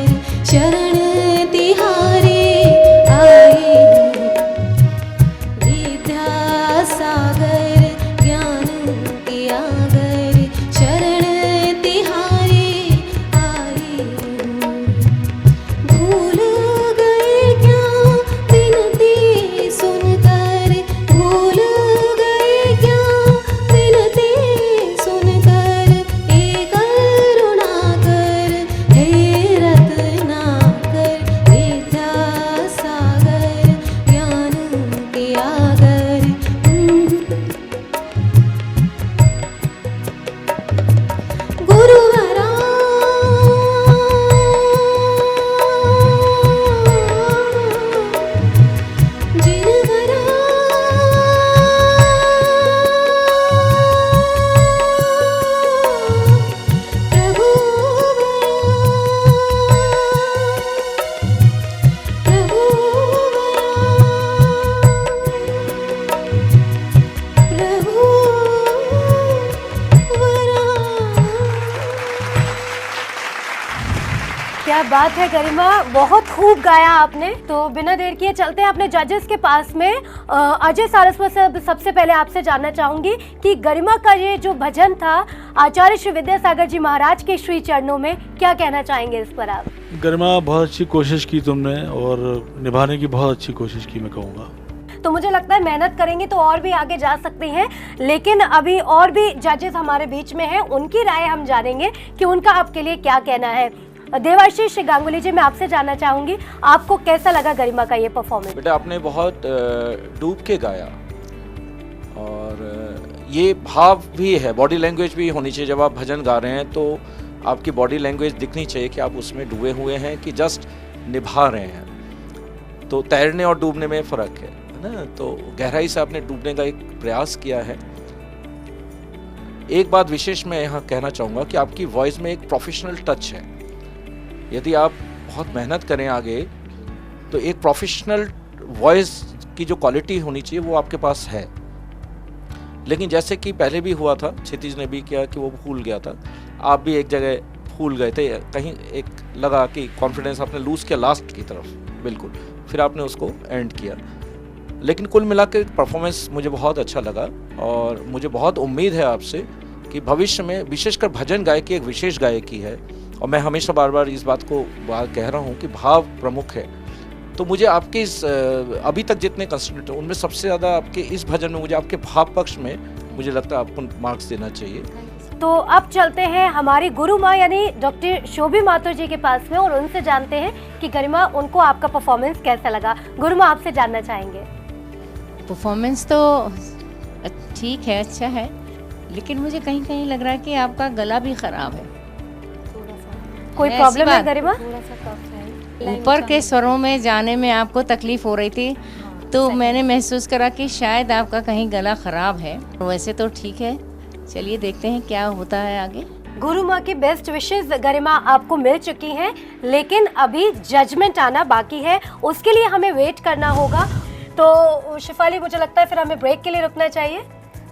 क्या बात है गरिमा, बहुत खूब गाया आपने। तो बिना देर किए चलते हैं अपने जजेस के पास में। अजय सारस्वत से सबसे पहले आपसे जानना चाहूंगी कि गरिमा का ये जो भजन था आचार्य श्री विद्यासागर जी महाराज के श्री चरणों में, क्या कहना चाहेंगे इस पर आप? गरिमा, बहुत अच्छी कोशिश की तुमने और निभाने की बहुत अच्छी कोशिश की, मैं कहूँगा। तो मुझे लगता है मेहनत करेंगे तो और भी आगे जा सकती हैं, लेकिन अभी और भी जजेस हमारे बीच में हैं, उनकी राय हम जानेंगे कि उनका आपके लिए क्या कहना है। देवाशीष गांगुली जी, मैं आपसे जानना चाहूंगी, आपको कैसा लगा गरिमा का ये परफॉर्मेंस? बेटा, आपने बहुत डूब के गाया और ये भाव भी है, बॉडी लैंग्वेज भी होनी चाहिए। जब आप भजन गा रहे हैं तो आपकी बॉडी लैंग्वेज दिखनी चाहिए कि आप उसमें डूबे हुए हैं कि जस्ट निभा रहे हैं। तो तैरने और डूबने में फ़र्क है ना। तो गहराई से आपने डूबने का एक प्रयास किया है। एक बात विशेष मैं यहाँ कहना चाहूँगा कि आपकी वॉइस में एक प्रोफेशनल टच है। यदि आप बहुत मेहनत करें आगे तो एक प्रोफेशनल वॉइस की जो क्वालिटी होनी चाहिए वो आपके पास है। लेकिन जैसे कि पहले भी हुआ था, क्षितिज ने भी किया कि वो भूल गया था, आप भी एक जगह भूल गए थे, कहीं एक लगा कि कॉन्फिडेंस आपने लूज किया लास्ट की तरफ, बिल्कुल, फिर आपने उसको एंड किया। लेकिन कुल मिलाकर परफॉर्मेंस मुझे बहुत अच्छा लगा और मुझे बहुत उम्मीद है आपसे कि भविष्य में, विशेषकर भजन गायकी एक विशेष गायकी है और मैं हमेशा बार बार इस बात को कह रहा हूँ कि भाव प्रमुख है। तो मुझे आपके इस अभी तक जितने कंस्टिट्यूट उनमें सबसे ज़्यादा आपके इस भजन में मुझे आपके भाव पक्ष में मुझे लगता है आपको मार्क्स देना चाहिए। तो अब चलते हैं हमारी गुरु माँ यानी डॉक्टर शोभी माथुर जी के पास में और उनसे जानते हैं कि गरिमा, उनको आपका परफॉर्मेंस कैसा लगा। गुरु माँ, आपसे जानना चाहेंगे। परफॉर्मेंस तो ठीक है, अच्छा है, लेकिन मुझे कहीं कहीं लग रहा है कि आपका गला भी खराब है। कोई प्रॉब्लम है गरिमा? ऊपर के स्वरों में जाने में आपको तकलीफ हो रही थी, तो मैंने महसूस करा कि शायद आपका कहीं गला खराब है। वैसे तो ठीक है, चलिए देखते हैं क्या होता है आगे। गुरु माँ की बेस्ट विशेस गरिमा आपको मिल चुकी हैं, लेकिन अभी जजमेंट आना बाकी है, उसके लिए हमें वेट करना होगा। तो शिफाली, मुझे लगता है फिर हमें ब्रेक के लिए रुकना चाहिए।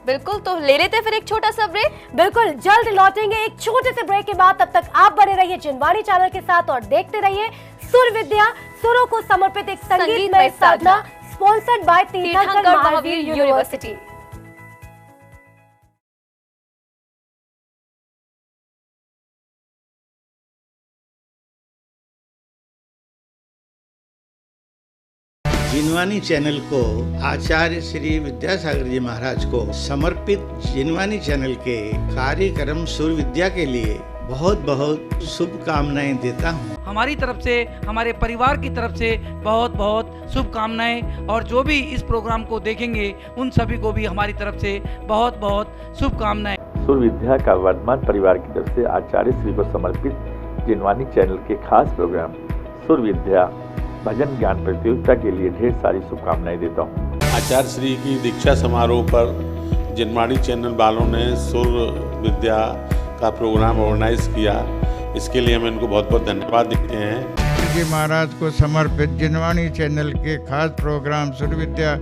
बिल्कुल, तो ले लेते फिर एक छोटा सा ब्रेक। बिल्कुल, जल्द लौटेंगे एक छोटे से ब्रेक के बाद। तब तक आप बने रहिए जिनवाणी चैनल के साथ और देखते रहिए सुर विद्या, सुरों को समर्पित एक संगीतमय साधना, स्पॉन्सर्ड बाय तीर्थंकर महावीर यूनिवर्सिटी। जिनवानी चैनल को आचार्य श्री विद्यासागर जी महाराज को समर्पित जिनवानी चैनल के कार्यक्रम सुर विद्या के लिए बहुत बहुत शुभकामनाएं देता हूं। हमारी तरफ से, हमारे परिवार की तरफ से बहुत बहुत शुभकामनाएं, और जो भी इस प्रोग्राम को देखेंगे उन सभी को भी हमारी तरफ से बहुत बहुत शुभकामनाएं। सुर विद्या का वर्धमान परिवार की तरफ से आचार्य श्री को समर्पित जिनवानी चैनल के खास प्रोग्राम सुर विद्या भजन ज्ञान प्रतियोगिता के लिए ढेर सारी शुभकामनाएं देता हूँ। आचार्य श्री की दीक्षा समारोह पर जिनवाणी चैनल वालों ने सुर विद्या का प्रोग्राम ऑर्गेनाइज किया, इसके लिए हम इनको बहुत बहुत धन्यवाद देते हैं। जी महाराज को समर्पित जिनवाणी चैनल के खास प्रोग्राम सुर विद्या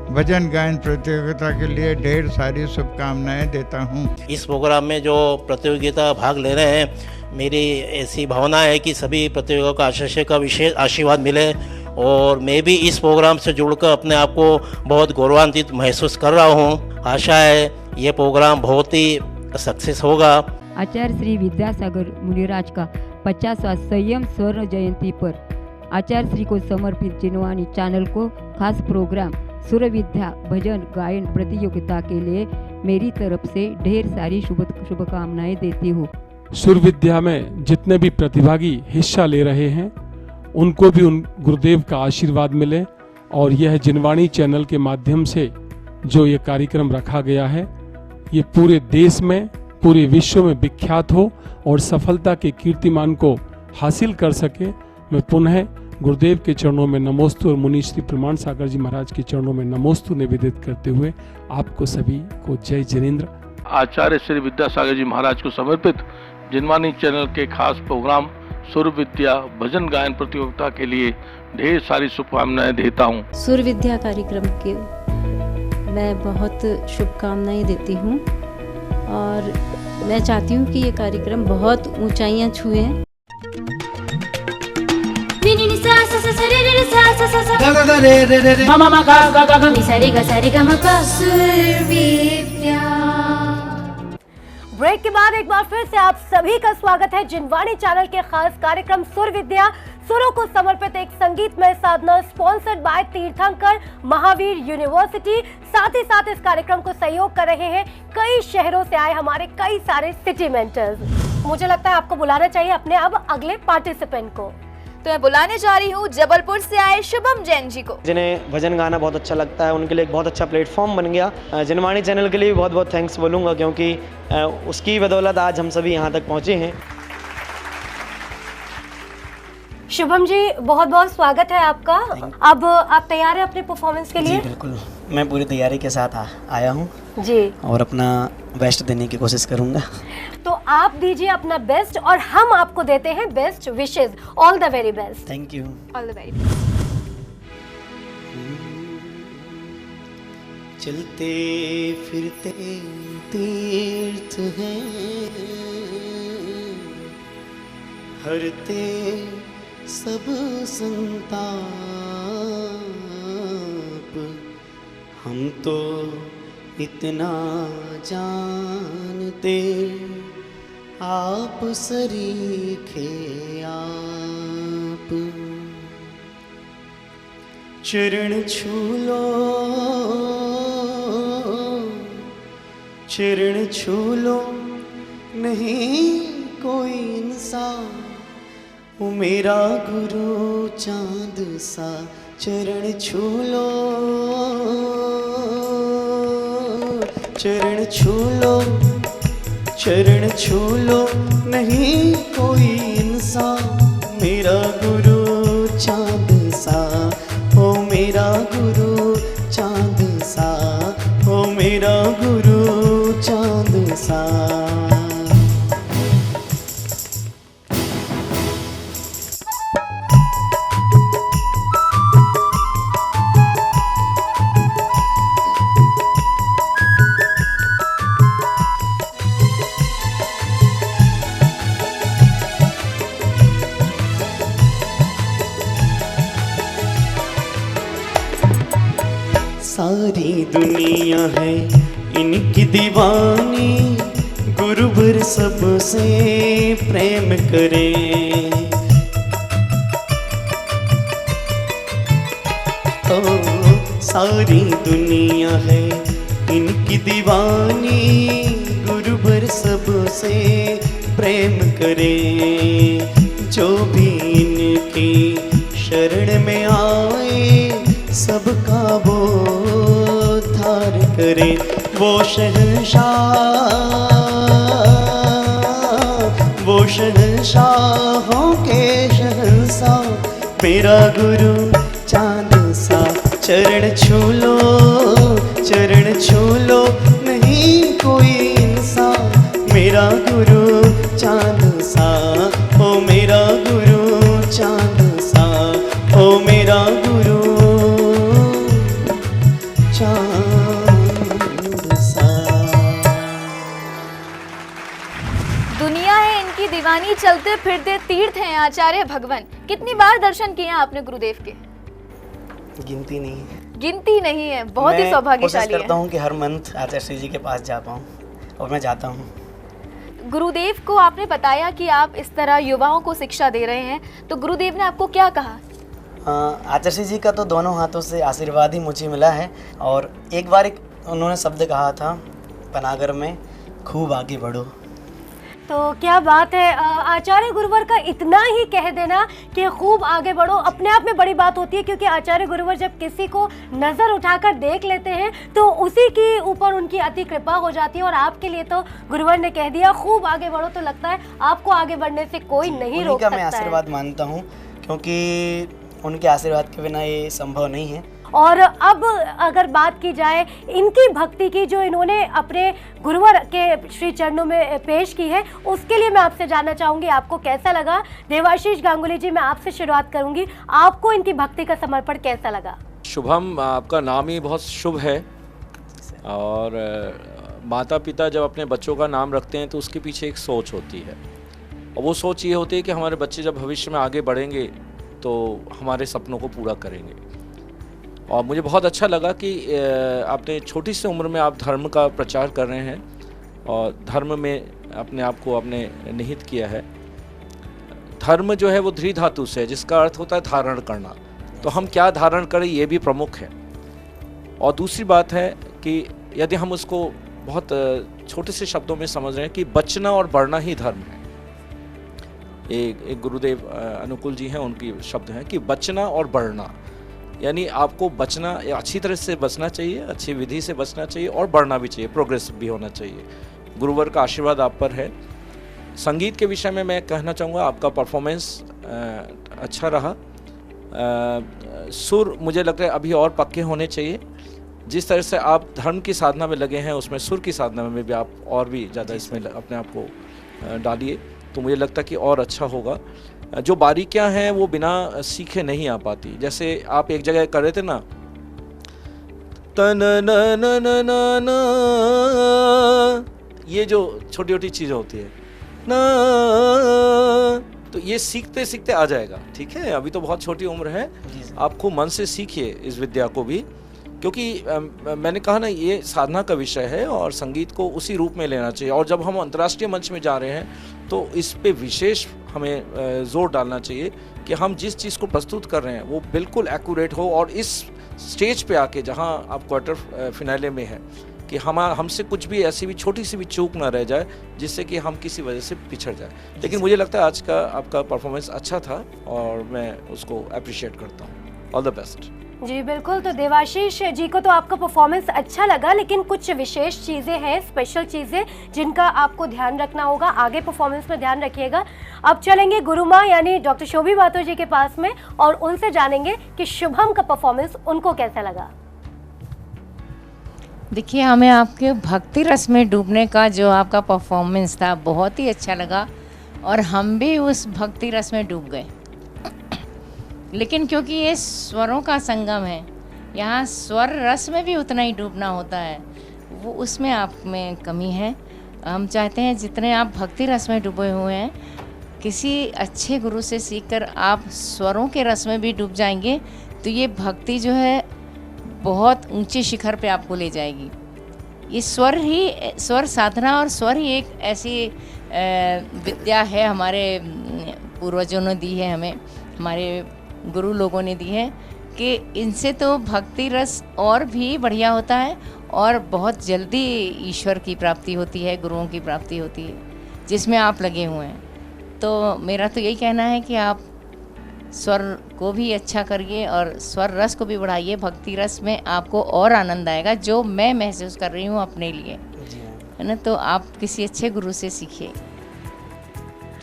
भजन गायन प्रतियोगिता के लिए ढेर सारी शुभकामनाएं देता हूं। इस प्रोग्राम में जो प्रतियोगिता भाग ले रहे हैं, मेरी ऐसी भावना है कि सभी प्रतियोगियों का आचार्य का विशेष आशीर्वाद मिले, और मैं भी इस प्रोग्राम से जुड़कर अपने आप को बहुत गौरवान्वित महसूस कर रहा हूं। आशा है ये प्रोग्राम बहुत ही सक्सेस होगा। आचार्य श्री विद्यासागर मुनिराज का 50वां संयम स्वर्ण जयंती पर आचार्य श्री को समर्पित जिनवानी चैनल को खास प्रोग्राम सुर विद्या भजन गायन प्रतियोगिता के लिए मेरी तरफ से ढेर सारी शुभकामनाएं देती हूँ। सुर विद्या में जितने भी प्रतिभागी हिस्सा ले रहे हैं उनको भी उन गुरुदेव का आशीर्वाद मिले, और यह जिनवाणी चैनल के माध्यम से जो ये कार्यक्रम रखा गया है ये पूरे देश में, पूरे विश्व में विख्यात हो और सफलता के कीर्तिमान को हासिल कर सके। मैं पुनः गुरुदेव के चरणों में नमोस्तु और मुनि श्री प्रमाण सागर जी महाराज के चरणों में नमोस्तु निवेदित करते हुए आपको सभी को जय जिनेन्द्र। आचार्य श्री विद्यासागर जी महाराज को समर्पित जिनवानी चैनल के खास प्रोग्राम सुर विद्या भजन गायन प्रतियोगिता के लिए ढेर सारी शुभकामनाएं देता हूँ। सुर विद्या कार्यक्रम के मैं बहुत शुभकामनाएं देती हूँ, और मैं चाहती हूँ कि ये कार्यक्रम बहुत ऊंचाइयाँ छुए। सा सा रे रे सा सा सा सा गा गा रे रे रे मा मा गा गा गा गा नि सा रे गा मा पा सुर विद्या। ब्रेक के बाद एक बार फिर से आप सभी का स्वागत है जिनवाणी चैनल के खास कार्यक्रम सुर विद्या, सुरों को समर्पित एक संगीतमय साधना स्पॉन्सर्ड बाय तीर्थंकर महावीर यूनिवर्सिटी। साथ ही साथ इस कार्यक्रम को सहयोग कर रहे हैं कई शहरों से आए हमारे कई सारे सिटी मेंटर्स। मुझे लगता है आपको बुलाना चाहिए अपने अब अगले पार्टिसिपेंट को। तो मैं बुलाने जा रही हूँ जबलपुर से आए शुभम जैन जी को, जिन्हें भजन गाना बहुत अच्छा लगता है। उनके लिए एक बहुत अच्छा प्लेटफॉर्म बन गया। जिनवाणी चैनल के लिए भी बहुत बहुत थैंक्स बोलूँगा, क्योंकि उसकी बदौलत आज हम सभी यहाँ तक पहुँचे हैं। शुभम जी बहुत बहुत स्वागत है आपका। अब आप तैयार हैं अपने परफॉर्मेंस के लिए? जी बिल्कुल, मैं पूरी तैयारी के साथ आया हूँ जी, और अपना बेस्ट देने की कोशिश करूँगा। तो आप दीजिए अपना बेस्ट और हम आपको देते हैं best wishes. All the very best. Thank you. All the very best. चलते फिरते तीर्थ हैं, हरते सब संताप, हम तो इतना जानते, आप सरीखे आप। चरण छू लो, चरण छू लो, नहीं कोई इंसान, वो मेरा गुरु चांद सा। चरण छू लो, चरण छू लो, चरण छू लो, नहीं कोई इंसान, मेरा गुरु चांद सा। ओ मेरा गुरु चांद सा, ओ मेरा गुरु चांद सा। सारी दुनिया है इनकी दीवानी, गुरुवर सबसे प्रेम करे। ओ सारी दुनिया है इनकी दीवानी, गुरुवर सबसे प्रेम करे। जो भी इनकी शरण में आए, सबका वो उद्धार करे। वो शहंशाह, वो शहंशाहों के शहंशाह, मेरा गुरु चांद सा। चरण छू लो, चरण छू लो, नहीं कोई इंसान, मेरा गुरु चांद सा। ओ मेरा गुरु चांद सा, ओ मेरा गुरु दुनिया है इनकी दीवानी, चलते फिरते तीर्थ हैं आचार्य भगवान। कितनी बार दर्शन किए हैं आपने गुरुदेव के? गिनती नहीं है। गिनती नहीं है, बहुत ही सौभाग्यशाली है। करता हूँ कि हर मंथ आचार्य श्री जी के पास जा पाऊँ, और मैं जाता हूँ। गुरुदेव को आपने बताया कि आप इस तरह युवाओं को शिक्षा दे रहे हैं, तो गुरुदेव ने आपको क्या कहा? आचार्य जी का तो दोनों हाथों से आशीर्वाद ही मुझे मिला है। और एक बार उन्होंने शब्द कहा था पनागर में, खूब आगे बढ़ो। तो क्या बात है, आचार्य गुरुवर का इतना ही कह देना कि खूब आगे बढ़ो अपने आप में बड़ी बात होती है, क्योंकि आचार्य गुरुवर जब किसी को नज़र उठाकर देख लेते हैं तो उसी के ऊपर उनकी अति कृपा हो जाती है। और आपके लिए तो गुरुवर ने कह दिया खूब आगे बढ़ो, तो लगता है आपको आगे बढ़ने से कोई नहीं रोक सकता है। मैं आशीर्वाद मानता हूँ, क्योंकि उनके आशीर्वाद के बिना ये संभव नहीं है। और अब अगर बात की जाए इनकी भक्ति की, जो इन्होंने अपने गुरुवर के श्री चरणों में पेश की है, उसके लिए मैं आपसे जानना चाहूँगी आपको कैसा लगा। देवाशीष गांगुली जी, मैं आपसे शुरुआत करूँगी, आपको इनकी भक्ति का समर्पण कैसा लगा? शुभम, आपका नाम ही बहुत शुभ है, और माता पिता जब अपने बच्चों का नाम रखते हैं तो उसके पीछे एक सोच होती है, और वो सोच ये होती है कि हमारे बच्चे जब भविष्य में आगे बढ़ेंगे तो हमारे सपनों को पूरा करेंगे। और मुझे बहुत अच्छा लगा कि आपने छोटी सी उम्र में आप धर्म का प्रचार कर रहे हैं और धर्म में अपने आप को आपने निहित किया है। धर्म जो है वो ध्री धातु से है, जिसका अर्थ होता है धारण करना। तो हम क्या धारण करें ये भी प्रमुख है। और दूसरी बात है कि यदि हम उसको बहुत छोटे से शब्दों में समझ रहे हैं कि बचना और बढ़ना ही धर्म है। एक गुरुदेव अनुकूल जी हैं, उनकी शब्द हैं कि बचना और बढ़ना, यानी आपको बचना, अच्छी तरह से बचना चाहिए, अच्छी विधि से बचना चाहिए और बढ़ना भी चाहिए, प्रोग्रेस भी होना चाहिए। गुरुवर का आशीर्वाद आप पर है। संगीत के विषय में मैं कहना चाहूँगा आपका परफॉर्मेंस अच्छा रहा। सुर मुझे लगता है अभी और पक्के होने चाहिए। जिस तरह से आप धर्म की साधना में लगे हैं, उसमें सुर की साधना में भी आप और भी ज़्यादा इसमें अपने आप को डालिए, तो मुझे लगता है कि और अच्छा होगा। जो बारीकियां हैं वो बिना सीखे नहीं आ पाती। जैसे आप एक जगह कर रहे थे ना, तन न न न न न, ये जो छोटी छोटी चीज़ें होती है ना, तो ये सीखते सीखते आ जाएगा। ठीक है, अभी तो बहुत छोटी उम्र है, आप खूब मन से सीखिए इस विद्या को भी, क्योंकि मैंने कहा ना ये साधना का विषय है और संगीत को उसी रूप में लेना चाहिए। और जब हम अंतर्राष्ट्रीय मंच में जा रहे हैं तो इस पे विशेष हमें जोर डालना चाहिए कि हम जिस चीज़ को प्रस्तुत कर रहे हैं वो बिल्कुल एक्यूरेट हो। और इस स्टेज पे आके जहां आप क्वार्टर फिनाले में है कि हमसे कुछ भी ऐसी भी छोटी सी भी चूक ना रह जाए जिससे कि हम किसी वजह से पिछड़ जाए। लेकिन मुझे लगता है आज का आपका परफॉर्मेंस अच्छा था और मैं उसको अप्रिशिएट करता हूँ। All the best. जी बिल्कुल। तो देवाशीष जी को तो आपका परफॉर्मेंस अच्छा लगा, लेकिन कुछ विशेष चीज़ें हैं, स्पेशल चीज़ें जिनका आपको ध्यान रखना होगा। आगे परफॉर्मेंस में ध्यान रखिएगा। अब चलेंगे गुरुमा यानी डॉक्टर शोभी माथुर जी के पास में और उनसे जानेंगे कि शुभम का परफॉर्मेंस उनको कैसा लगा। देखिए, हमें आपके भक्ति रस में डूबने का जो आपका परफॉर्मेंस था बहुत ही अच्छा लगा और हम भी उस भक्ति रस में डूब गए। लेकिन क्योंकि ये स्वरों का संगम है, यहाँ स्वर रस में भी उतना ही डूबना होता है, वो उसमें आप में कमी है। हम चाहते हैं जितने आप भक्ति रस में डूबे हुए हैं, किसी अच्छे गुरु से सीखकर आप स्वरों के रस में भी डूब जाएंगे तो ये भक्ति जो है बहुत ऊंचे शिखर पे आपको ले जाएगी। ये स्वर साधना और स्वर ही एक ऐसी विद्या है, हमारे पूर्वजों ने दी है, हमें हमारे गुरु लोगों ने दी है कि इनसे तो भक्ति रस और भी बढ़िया होता है और बहुत जल्दी ईश्वर की प्राप्ति होती है, गुरुओं की प्राप्ति होती है, जिसमें आप लगे हुए हैं। तो मेरा तो यही कहना है कि आप स्वर को भी अच्छा करिए और स्वर रस को भी बढ़ाइए। भक्ति रस में आपको और आनंद आएगा, जो मैं महसूस कर रही हूँ अपने लिए, है ना। तो आप किसी अच्छे गुरु से सीखिए।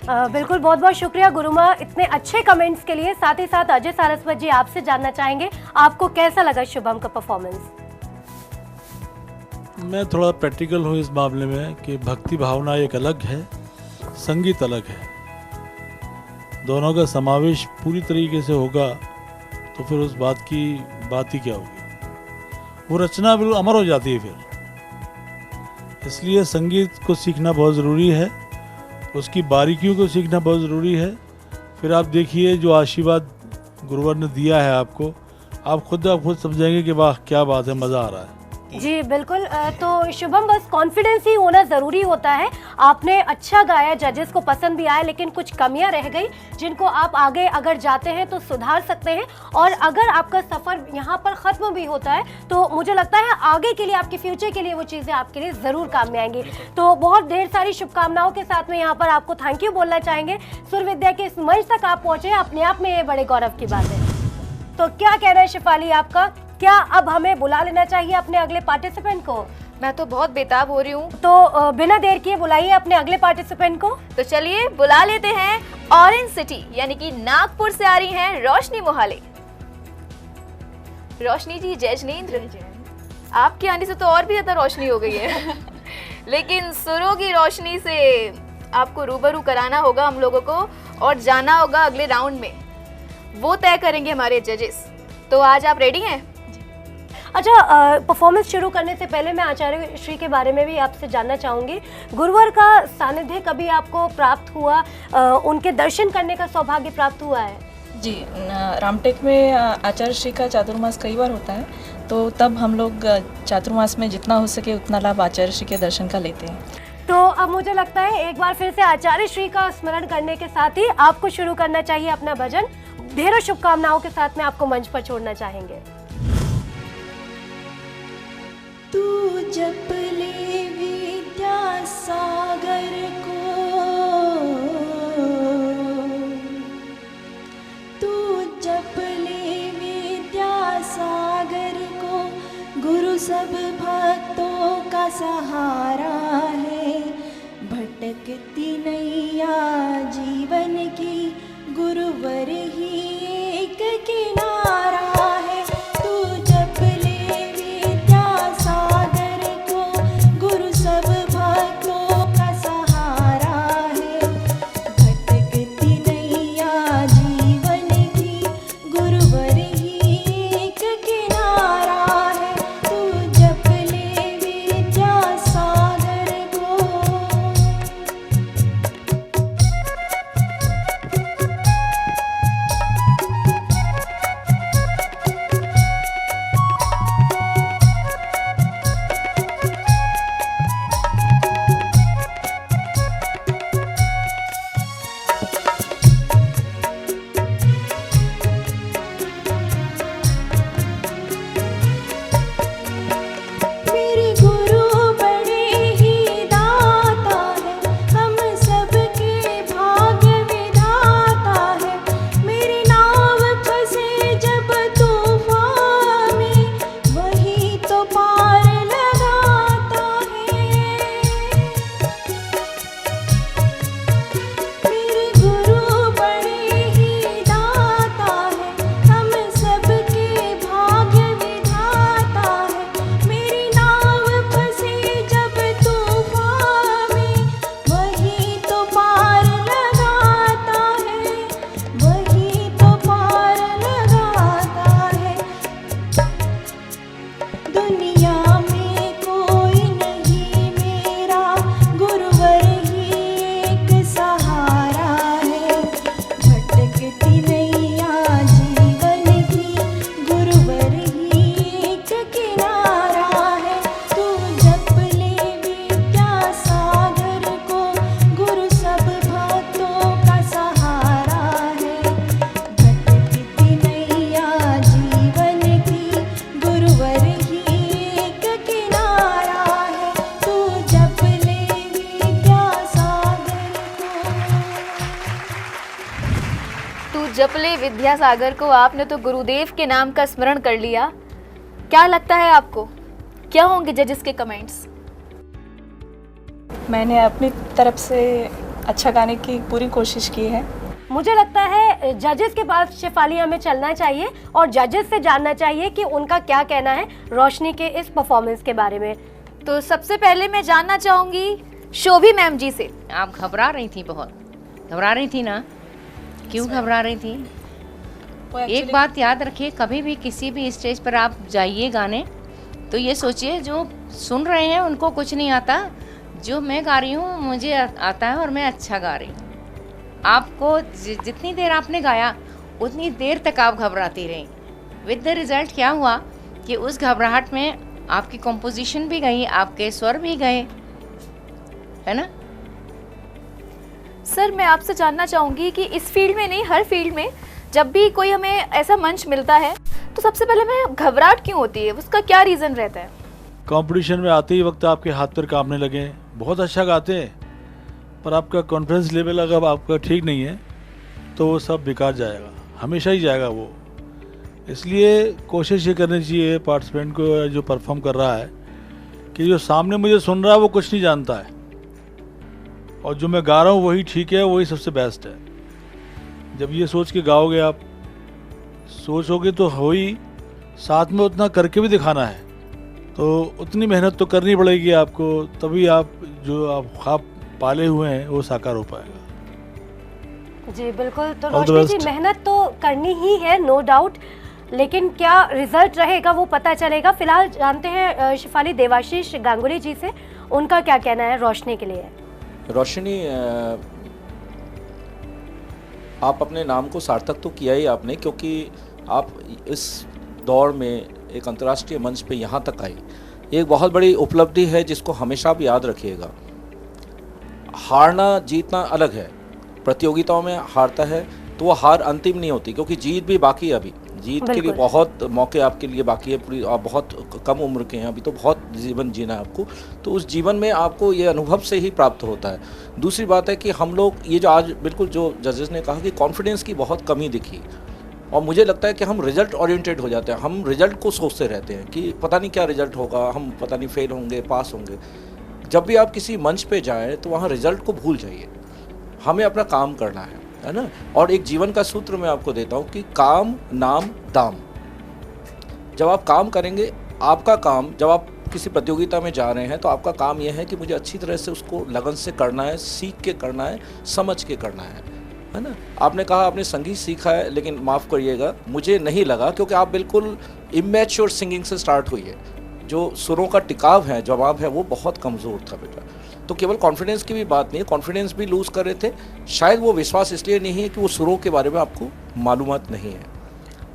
बिल्कुल, बहुत बहुत शुक्रिया गुरुमा इतने अच्छे कमेंट्स के लिए। साथ ही साथ अजय सारस्वत जी, आपसे जानना चाहेंगे आपको कैसा लगा शुभम का परफॉर्मेंस। मैं थोड़ा प्रैक्टिकल हूँ इस मामले में कि भक्ति भावना एक अलग है, संगीत अलग है। दोनों का समावेश पूरी तरीके से होगा तो फिर उस बात की बात ही क्या होगी, वो रचना बिल्कुल अमर हो जाती है फिर। इसलिए संगीत को सीखना बहुत ज़रूरी है, उसकी बारीकियों को सीखना बहुत ज़रूरी है। फिर आप देखिए जो आशीर्वाद गुरुवर ने दिया है आपको, आप खुद समझेंगे कि वाह क्या बात है, मज़ा आ रहा है। जी बिल्कुल। तो शुभम, बस कॉन्फिडेंस ही होना ज़रूरी होता है। आपने अच्छा गाया, जजेस को पसंद भी आया, लेकिन कुछ कमियां रह गई जिनको आप आगे अगर जाते हैं तो सुधार सकते हैं। और अगर आपका सफ़र यहाँ पर ख़त्म भी होता है तो मुझे लगता है आगे के लिए, आपके फ्यूचर के लिए वो चीज़ें आपके लिए ज़रूर काम में आएंगी। तो बहुत ढेर सारी शुभकामनाओं के साथ में यहाँ पर आपको थैंक यू बोलना चाहेंगे। सुर विद्या के इस मंच तक आप पहुँचे, अपने आप में ये बड़े गौरव की बात है। तो क्या कहना है शिफाली आपका, क्या अब हमें बुला लेना चाहिए अपने अगले पार्टिसिपेंट को? मैं तो बहुत बेताब हो रही हूँ। तो बिना देर किए बुलाइए अपने अगले पार्टिसिपेंट को। तो चलिए बुला लेते हैं। ऑरेंज सिटी यानी कि नागपुर से आ रही हैं रोशनी मोहाले। रोशनी जी, जय जिनेंद्र। आपके आने से तो और भी ज्यादा रोशनी हो गई है लेकिन सुरों की रोशनी से आपको रूबरू कराना होगा हम लोगों को और जाना होगा अगले राउंड में, वो तय करेंगे हमारे जजेस। तो आज आप रेडी हैं? अच्छा, परफॉर्मेंस शुरू करने से पहले मैं आचार्य श्री के बारे में भी आपसे जानना चाहूँगी। गुरुवर का सानिध्य कभी आपको प्राप्त हुआ, उनके दर्शन करने का सौभाग्य प्राप्त हुआ है? जी, रामटेक में आचार्य श्री का चातुर्मास कई बार होता है, तो तब हम लोग चातुर्मास में जितना हो सके उतना लाभ आचार्य श्री के दर्शन का लेते हैं। तो अब मुझे लगता है एक बार फिर से आचार्य श्री का स्मरण करने के साथ ही आपको शुरू करना चाहिए अपना भजन। ढेरों शुभकामनाओं के साथ में आपको मंच पर छोड़ना चाहेंगे। तू जप ले विद्या सागर को, तू जप ले विद्या सागर को, गुरु सब भक्तों का सहारा है। भटकती नैया जीवन की, गुरुवर ही एक किनारा है। तू जप ले विद्या सागर को, गुरु सब भक्तों का सहारा है। भटकती नैया जीवन की, गुरुवर ही एक किनारा है। तू जप ले विद्या सागर को। मेरे गुरु बड़े ही दाता है, हम सबके भाग्य विधाता है। मेरी नाव फंसे जब तूफान में, वही तो पार लगाता है। मेरे गुरु बड़े ही दाता है, हम सबके भाग्य विधाता है। मेरी नाव फंसे जब तूफान में, वही तो पार लगाता है, वही तो पार लगाता है। दुनिया में कोई नहीं मेरा, गुरुवर ही एक सहारा है। भटकती नैया जीवन की, गुरुवर ही एक किनारा है। तू जप ले विद्या सागर को, गुरु सब भक्तों का सहारा है। भटकती नैया जीवन की, गुरुवर ही एक किनारा है। तू जप ले विद्या सागर तू जप ले विद्या सागर को। आपने तो गुरुदेव के नाम का स्मरण कर लिया। क्या लगता है आपको, क्या होंगे जजेस के कमेंट्स? मैंने अपनी तरफ से अच्छा गाने की पूरी कोशिश की है। मुझे लगता है जजेस के पास शेफाली हमें चलना चाहिए और जजेस से जानना चाहिए कि उनका क्या कहना है रोशनी के इस परफॉर्मेंस के बारे में। तो सबसे पहले मैं जानना चाहूंगी शोभी मैम जी से। आप घबरा रही थी, बहुत घबरा रही थी ना? क्यों घबरा रही थी? एक बात याद रखिए, कभी भी किसी भी स्टेज पर आप जाइए गाने तो ये सोचिए जो सुन रहे हैं उनको कुछ नहीं आता, जो मैं गा रही हूँ मुझे आता है और मैं अच्छा गा रही हूँ। आपको जितनी देर आपने गाया उतनी देर तक आप घबराती रही। विद द रिज़ल्ट क्या हुआ कि उस घबराहट में आपकी कंपोजिशन भी गई, आपके स्वर भी गए, है ना? सर मैं आपसे जानना चाहूंगी कि इस फील्ड में नहीं, हर फील्ड में जब भी कोई हमें ऐसा मंच मिलता है तो सबसे पहले हमें घबराहट क्यों होती है, उसका क्या रीज़न रहता है? कंपटीशन में आते ही वक्त आपके हाथ पर कांपने लगे, बहुत अच्छा गाते हैं पर आपका कॉन्फिडेंस लेवल अगर आपका ठीक नहीं है तो वो सब बेकार जाएगा, हमेशा ही जाएगा वो। इसलिए कोशिश ये करनी चाहिए पार्टिसिपेंट को जो परफॉर्म कर रहा है कि जो सामने मुझे सुन रहा है वो कुछ नहीं जानता है और जो मैं गा रहा हूँ वही ठीक है, वही सबसे बेस्ट है। जब ये सोच के गाओगे, आप सोचोगे तो हो ही, साथ में उतना करके भी दिखाना है, तो उतनी मेहनत तो करनी पड़ेगी आपको, तभी आप जो आप ख्वाब पाले हुए हैं वो साकार हो पाएगा। जी बिल्कुल। तो रोशनी जी मेहनत तो करनी ही है, नो डाउट, लेकिन क्या रिजल्ट रहेगा वो पता चलेगा। फिलहाल जानते हैं शेफाली देवाशीष गांगुली जी से, उनका क्या कहना है रोशनी के लिए। रोशनी, आप अपने नाम को सार्थक तो किया ही आपने, क्योंकि आप इस दौर में एक अंतर्राष्ट्रीय मंच पे यहाँ तक आई, एक बहुत बड़ी उपलब्धि है जिसको हमेशा आप याद रखिएगा। हारना जीतना अलग है, प्रतियोगिताओं में हारता है तो वो हार अंतिम नहीं होती, क्योंकि जीत भी बाकी है। अभी जीत के लिए बहुत मौके आपके लिए बाकी है, पूरी आप बहुत कम उम्र के हैं, अभी तो बहुत जीवन जीना है आपको, तो उस जीवन में आपको ये अनुभव से ही प्राप्त होता है। दूसरी बात है कि हम लोग ये जो आज बिल्कुल जो जजेस ने कहा कि कॉन्फिडेंस की बहुत कमी दिखी, और मुझे लगता है कि हम रिजल्ट ओरिएंटेड हो जाते हैं, हम रिजल्ट को सोचते रहते हैं कि पता नहीं क्या रिजल्ट होगा, हम पता नहीं फेल होंगे पास होंगे। जब भी आप किसी मंच पे जाएं तो वहाँ रिजल्ट को भूल जाइए, हमें अपना काम करना है ना। और एक जीवन का सूत्र मैं आपको देता हूँ कि काम नाम दाम। जब आप काम करेंगे, आपका काम, जब आप किसी प्रतियोगिता में जा रहे हैं तो आपका काम यह है कि मुझे अच्छी तरह से उसको लगन से करना है, सीख के करना है, समझ के करना है ना। आपने कहा आपने संगीत सीखा है, लेकिन माफ़ करिएगा मुझे नहीं लगा, क्योंकि आप बिल्कुल इमेच्योर सिंगिंग से स्टार्ट हुई है। जो सुरों का टिकाव है, जवाब है, वो बहुत कमज़ोर था बेटा। तो केवल कॉन्फिडेंस की भी बात नहीं है, कॉन्फिडेंस भी लूज़ कर रहे थे। शायद वो विश्वास इसलिए नहीं है कि वो सुरों के बारे में आपको मालूमात नहीं है,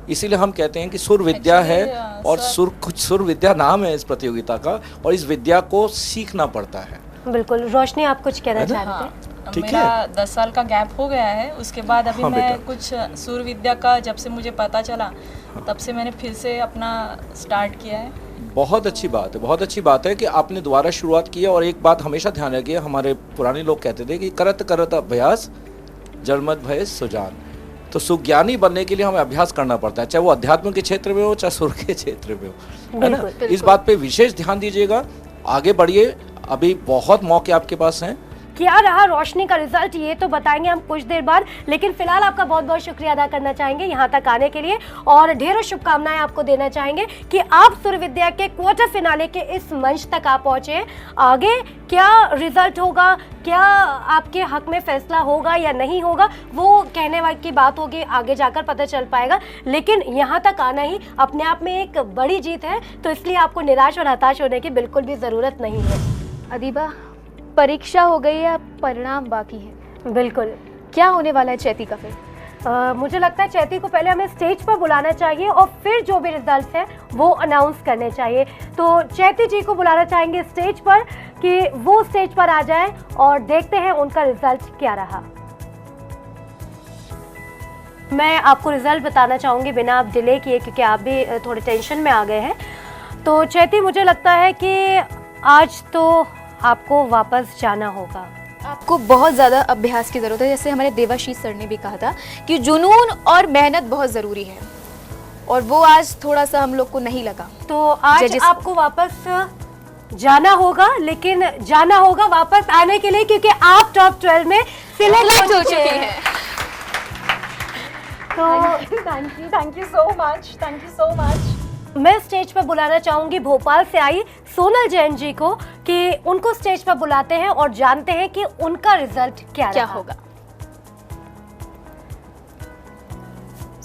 इसीलिए हम कहते हैं कि सुर विद्या है, और सुर विद्या नाम है इस प्रतियोगिता का, और इस विद्या को सीखना पड़ता है। बिल्कुल। रोशनी, आप कुछ कहना चाहते हैं? मेरा 10 साल का गैप हो गया है, उसके बाद अभी मैं कुछ सुर विद्या का जब से मुझे पता चला तब से मैंने फिर से अपना स्टार्ट किया है। बहुत अच्छी बात है, बहुत अच्छी बात है कि आपने दोबारा शुरुआत की है। और एक बात हमेशा ध्यान रखिए, हमारे पुराने लोग कहते थे कि करत करत अभ्यास जलमत भय सुजान। तो सुज्ञानी बनने के लिए हमें अभ्यास करना पड़ता है, चाहे वो अध्यात्म के क्षेत्र में हो, चाहे सुर के क्षेत्र में हो, है ना। इस बात पे विशेष ध्यान दीजिएगा, आगे बढ़िए, अभी बहुत मौके आपके पास हैं। क्या रहा रोशनी का रिजल्ट ये तो बताएंगे हम कुछ देर बाद, लेकिन फिलहाल आपका बहुत बहुत शुक्रिया अदा करना चाहेंगे यहाँ तक आने के लिए, और ढेरों शुभकामनाएं आपको देना चाहेंगे कि आप सुर विद्या के क्वार्टर फिनाले के इस मंच तक आप पहुँचे। आगे क्या रिजल्ट होगा, क्या आपके हक में फैसला होगा या नहीं होगा, वो कहने वाली की बात होगी, आगे जाकर पता चल पाएगा। लेकिन यहाँ तक आना ही अपने आप में एक बड़ी जीत है, तो इसलिए आपको निराश और हताश होने की बिल्कुल भी ज़रूरत नहीं है। अदीबा, परीक्षा हो गई है, परिणाम बाकी है। बिल्कुल। क्या होने वाला है चैती का फिर? मुझे लगता है चैती को पहले हमें स्टेज पर बुलाना चाहिए और फिर जो भी रिजल्ट है वो अनाउंस करने चाहिए। तो चैती जी को बुलाना चाहेंगे स्टेज पर कि वो स्टेज पर आ जाए और देखते हैं उनका रिजल्ट क्या रहा। मैं आपको रिजल्ट बताना चाहूँगी बिना आप डिले किए, क्योंकि आप भी थोड़े टेंशन में आ गए हैं। तो चैती, मुझे लगता है कि आज तो आपको वापस जाना होगा। आपको बहुत ज़्यादा अभ्यास की ज़रूरत है, जैसे हमारे देवाशीष सर ने भी कहा था कि जुनून और मेहनत बहुत ज़रूरी है, और वो आज थोड़ा सा हम लोग को नहीं लगा। तो आज आपको वापस जाना होगा, लेकिन जाना होगा वापस आने के लिए, क्योंकि आप टॉप 12 में सिलेक्ट हो चुके हैं। तो thank you so much, thank you so much. मैं स्टेज पर बुलाना चाहूंगी भोपाल से आई सोनल जैन जी को, कि उनको स्टेज पर बुलाते हैं और जानते हैं कि उनका रिजल्ट क्या होगा।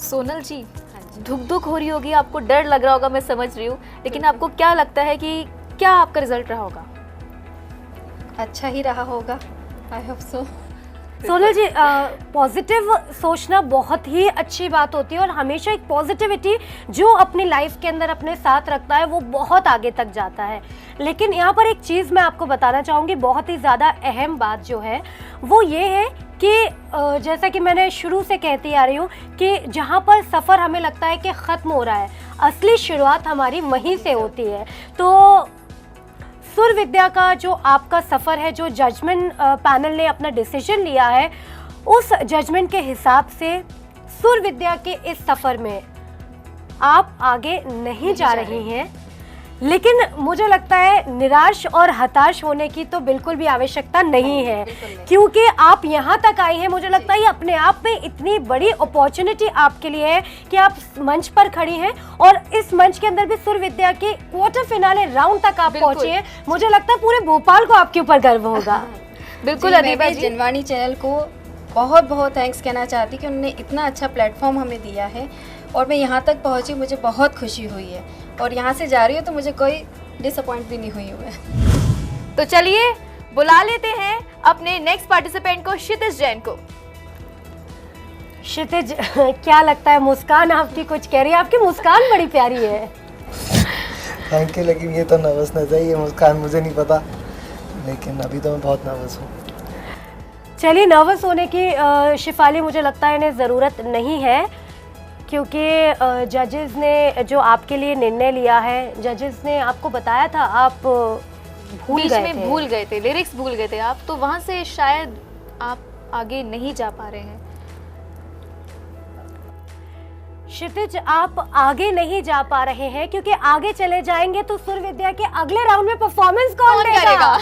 सोनल जी, धुक हो रही होगी, आपको डर लग रहा होगा, मैं समझ रही हूँ, लेकिन आपको क्या लगता है कि क्या आपका रिजल्ट रहा होगा? अच्छा ही रहा होगा, I hope so. Sonal ji, positive सोचना बहुत ही अच्छी बात होती है, और हमेशा एक पॉजिटिविटी जो अपनी लाइफ के अंदर अपने साथ रखता है वो बहुत आगे तक जाता है। लेकिन यहाँ पर एक चीज़ मैं आपको बताना चाहूँगी, बहुत ही ज़्यादा अहम बात जो है वो ये है कि जैसा कि मैंने शुरू से कहती आ रही हूँ कि जहाँ पर सफ़र हमें लगता है कि ख़त्म हो रहा है, असली शुरुआत हमारी वहीं से होती है। तो सुर विद्या का जो आपका सफ़र है, जो जजमेंट पैनल ने अपना डिसीजन लिया है, उस जजमेंट के हिसाब से सुर विद्या के इस सफ़र में आप आगे नहीं जा रही हैं। लेकिन मुझे लगता है निराश और हताश होने की तो बिल्कुल भी आवश्यकता नहीं है, क्योंकि आप यहाँ तक आई हैं। मुझे लगता है ये अपने आप में इतनी बड़ी अपॉर्चुनिटी आपके लिए है कि आप मंच पर खड़ी हैं, और इस मंच के अंदर भी सुर विद्या के क्वार्टर फिनाले राउंड तक आप पहुँची हैं। मुझे लगता है पूरे भोपाल को आपके ऊपर गर्व होगा। बिल्कुल अदीबा जी, जिनवानी चैनल को बहुत बहुत थैंक्स कहना चाहती कि उन्होंने इतना अच्छा प्लेटफॉर्म हमें दिया है, और मैं यहाँ तक पहुँची, मुझे बहुत खुशी हुई है, और यहाँ से जा रही हूँ तो मुझे कोई डिसअपॉइंट भी नहीं हुई है। तो चलिए बुला लेते हैं अपने नेक्स्ट पार्टिसिपेंट को, क्षितिज जैन को। क्षितिज, क्या लगता है मुस्कान आपकी कुछ कह रही है? आपकी मुस्कान बड़ी प्यारी है। थैंक यू, लेकिन ये तो नर्वसनेस है, ये मुस्कान मुझे नहीं पता, लेकिन अभी तो मैं बहुत नर्वस हूँ। चलिए, नर्वस होने की शिफाली मुझे लगता है इन्हें ज़रूरत नहीं है, क्योंकि जजेस ने जो आपके लिए निर्णय लिया है, जजेस ने आपको बताया था आप भूल गए थे, लिरिक्स भूल गए थे आप, तो वहाँ से शायद आप आगे नहीं जा पा रहे हैं। क्षितिज, आप आगे नहीं जा पा रहे हैं क्योंकि आगे चले जाएंगे तो सुर विद्या के अगले राउंड में परफॉर्मेंस कौन करेगा?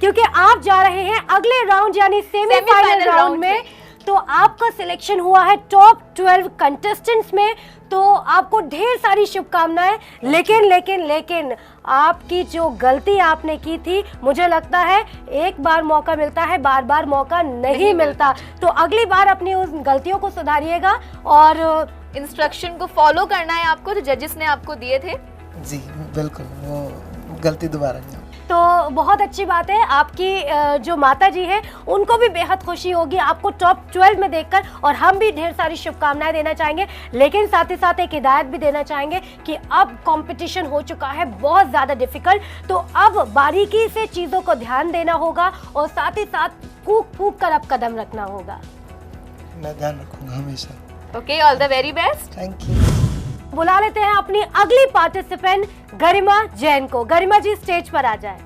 क्योंकि आप जा रहे हैं अगले राउंड यानी सेमीफाइनल राउंड में, तो आपका सिलेक्शन हुआ है टॉप 12 कंटेस्टेंट्स में, तो आपको ढेर सारी शुभकामनाएं। लेकिन आपकी जो गलती आपने की थी, मुझे लगता है एक बार मौका मिलता है, बार बार मौका नहीं मिलता, तो अगली बार अपनी उस गलतियों को सुधारिएगा और इंस्ट्रक्शन को फॉलो करना है आपको जो जजेस ने आपको दिए थे। जी बिल्कुल, वो गलती दोबारा नहीं। तो बहुत अच्छी बात है, आपकी जो माता जी हैं उनको भी बेहद खुशी होगी आपको टॉप 12 में देखकर, और हम भी ढेर सारी शुभकामनाएं देना चाहेंगे, लेकिन साथ ही साथ एक हिदायत भी देना चाहेंगे कि अब कंपटीशन हो चुका है बहुत ज़्यादा डिफिकल्ट, तो अब बारीकी से चीज़ों को ध्यान देना होगा और साथ ही साथ फूक कर अब कदम रखना होगा। मैं ध्यान रखूंगा हमेशा। Okay, all the very best. Thank you. बुला लेते हैं अपनी अगली पार्टिसिपेंट गरिमा जैन को। गरिमा जी स्टेज पर आ जाए।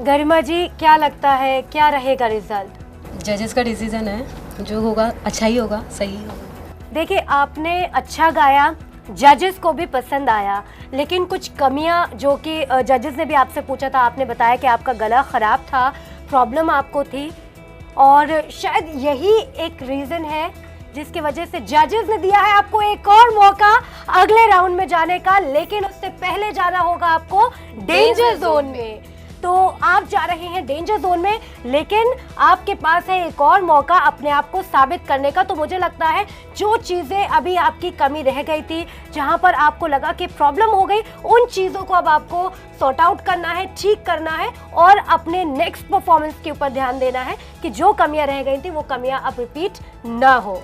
गरिमा जी, क्या लगता है क्या रहेगा रिजल्ट? जजेस का डिसीजन है, जो होगा अच्छा ही होगा, सही होगा। देखिए, आपने अच्छा गाया, जजेस को भी पसंद आया, लेकिन कुछ कमियां जो कि जजेस ने भी आपसे पूछा था, आपने बताया कि आपका गला खराब था, प्रॉब्लम आपको थी, और शायद यही एक रीज़न है जिसकी वजह से जजेस ने दिया है आपको एक और मौका अगले राउंड में जाने का, लेकिन उससे पहले जाना होगा आपको डेंजर जोन में। तो आप जा रहे हैं डेंजर जोन में, लेकिन आपके पास है एक और मौका अपने आप को साबित करने का। तो मुझे लगता है जो चीज़ें अभी आपकी कमी रह गई थी, जहां पर आपको लगा कि प्रॉब्लम हो गई, उन चीज़ों को अब आपको सॉर्ट आउट करना है, ठीक करना है, और अपने नेक्स्ट परफॉर्मेंस के ऊपर ध्यान देना है कि जो कमियां रह गई थी वो कमियां अब रिपीट ना हो।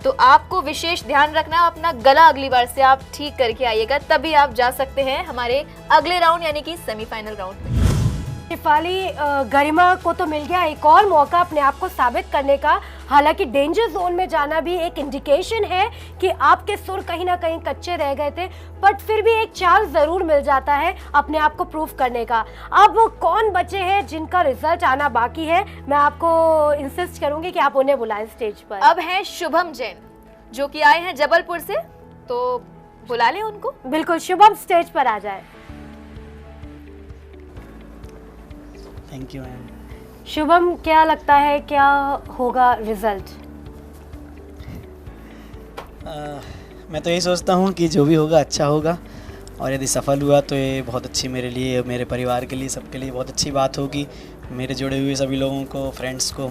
तो आपको विशेष ध्यान रखना, अपना गला अगली बार से आप ठीक करके आइएगा, तभी आप जा सकते हैं हमारे अगले राउंड यानी कि सेमीफाइनल राउंड में। शिफाली, गरिमा को तो मिल गया एक और मौका अपने आप को साबित करने का। हालांकि डेंजर जोन में जाना भी एक इंडिकेशन है कि आपके सुर कहीं ना कहीं कच्चे रह गए थे, बट फिर भी एक चांस जरूर मिल जाता है अपने आप को प्रूव करने का। अब कौन बचे हैं जिनका रिजल्ट आना बाकी है, मैं आपको इंसिस्ट करूंगी कि आप उन्हें बुलाएं स्टेज पर। अब है शुभम जैन, जो कि आए हैं जबलपुर से, तो बुला लें उनको। बिल्कुल, शुभम स्टेज पर आ जाए। Thank you ma'am. शुभम, क्या लगता है क्या होगा रिजल्ट? मैं तो यही सोचता हूँ कि जो भी होगा अच्छा होगा, और यदि सफल हुआ तो ये बहुत अच्छी मेरे लिए, मेरे परिवार के लिए, सबके लिए बहुत अच्छी बात होगी, मेरे जुड़े हुए सभी लोगों को, फ्रेंड्स को।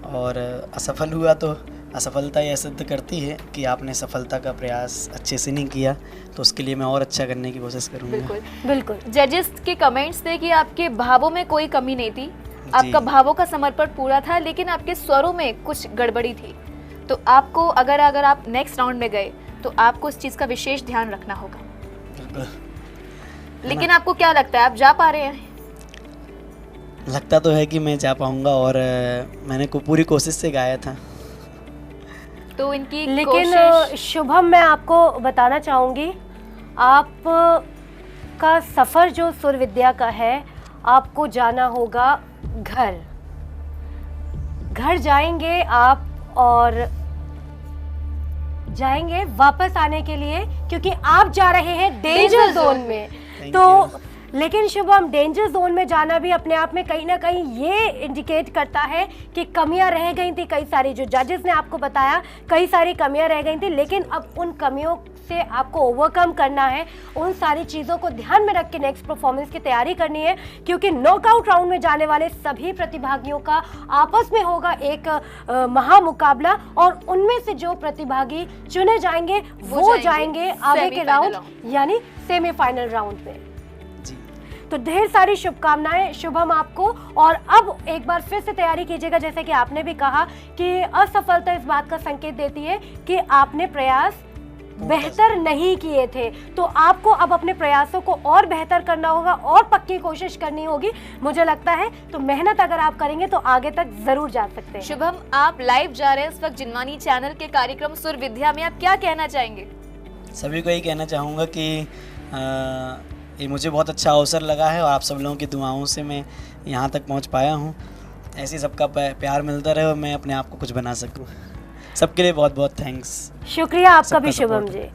और असफल हुआ तो असफलता यह सिद्ध करती है कि आपने सफलता का प्रयास अच्छे से नहीं किया, तो उसके लिए मैं और अच्छा करने की कोशिश करूँगा। बिल्कुल। जजेस के कमेंट्स थे कि आपके भावों में कोई कमी नहीं थी, आपका भावों का समर्पण पूरा था, लेकिन आपके स्वरों में कुछ गड़बड़ी थी। तो आपको अगर आप नेक्स्ट राउंड में गए तो आपको इस चीज़ का विशेष ध्यान रखना होगा। लेकिन आपको क्या लगता है, आप जा पा रहे हैं? लगता तो है कि मैं जा पाऊंगा, और मैंने पूरी कोशिश से गाया था। तो इनकी लेकिन शुभम, मैं आपको बताना चाहूँगी, आप का सफ़र जो सुर विद्या का है, आपको जाना होगा घर जाएंगे आप, और जाएंगे वापस आने के लिए, क्योंकि आप जा रहे हैं डेंजर जोन में। तो लेकिन शुभम, डेंजर जोन में जाना भी अपने आप में कहीं ना कहीं ये इंडिकेट करता है कि कमियां रह गई थी कई सारी, जो जजेस ने आपको बताया कई सारी कमियां रह गई थी, लेकिन अब उन कमियों से आपको ओवरकम करना है, उन सारी चीज़ों को ध्यान में रख के नेक्स्ट परफॉर्मेंस की तैयारी करनी है, क्योंकि नॉकआउट राउंड में जाने वाले सभी प्रतिभागियों का आपस में होगा एक महामुकाबला, और उनमें से जो प्रतिभागी चुने जाएंगे वो जाएंगे आगे के राउंड यानी सेमीफाइनल राउंड में। तो ढेर सारी शुभकामनाएं शुभम आपको। और अब एक बार फिर से तैयारी कीजिएगा, जैसे कि आपने भी कहा कि असफलता इस बात का संकेत देती है कि आपने प्रयास बेहतर नहीं किए थे, तो आपको अब अपने प्रयासों को और बेहतर करना होगा और पक्की कोशिश करनी होगी। मुझे लगता है तो मेहनत अगर आप करेंगे तो आगे तक जरूर जा सकते हैं। शुभम, आप लाइव जा रहे हैं इस वक्त जिनवानी चैनल के कार्यक्रम सुर विद्या में, आप क्या कहना चाहेंगे? सभी को यही कहना चाहूँगा कि ये मुझे बहुत अच्छा अवसर लगा है और आप सब लोगों की दुआओं से मैं यहाँ तक पहुँच पाया हूँ। ऐसे सबका प्यार मिलता रहे और मैं अपने आप को कुछ बना सकूँ। सबके लिए बहुत बहुत थैंक्स। शुक्रिया आपका भी शुभम जी।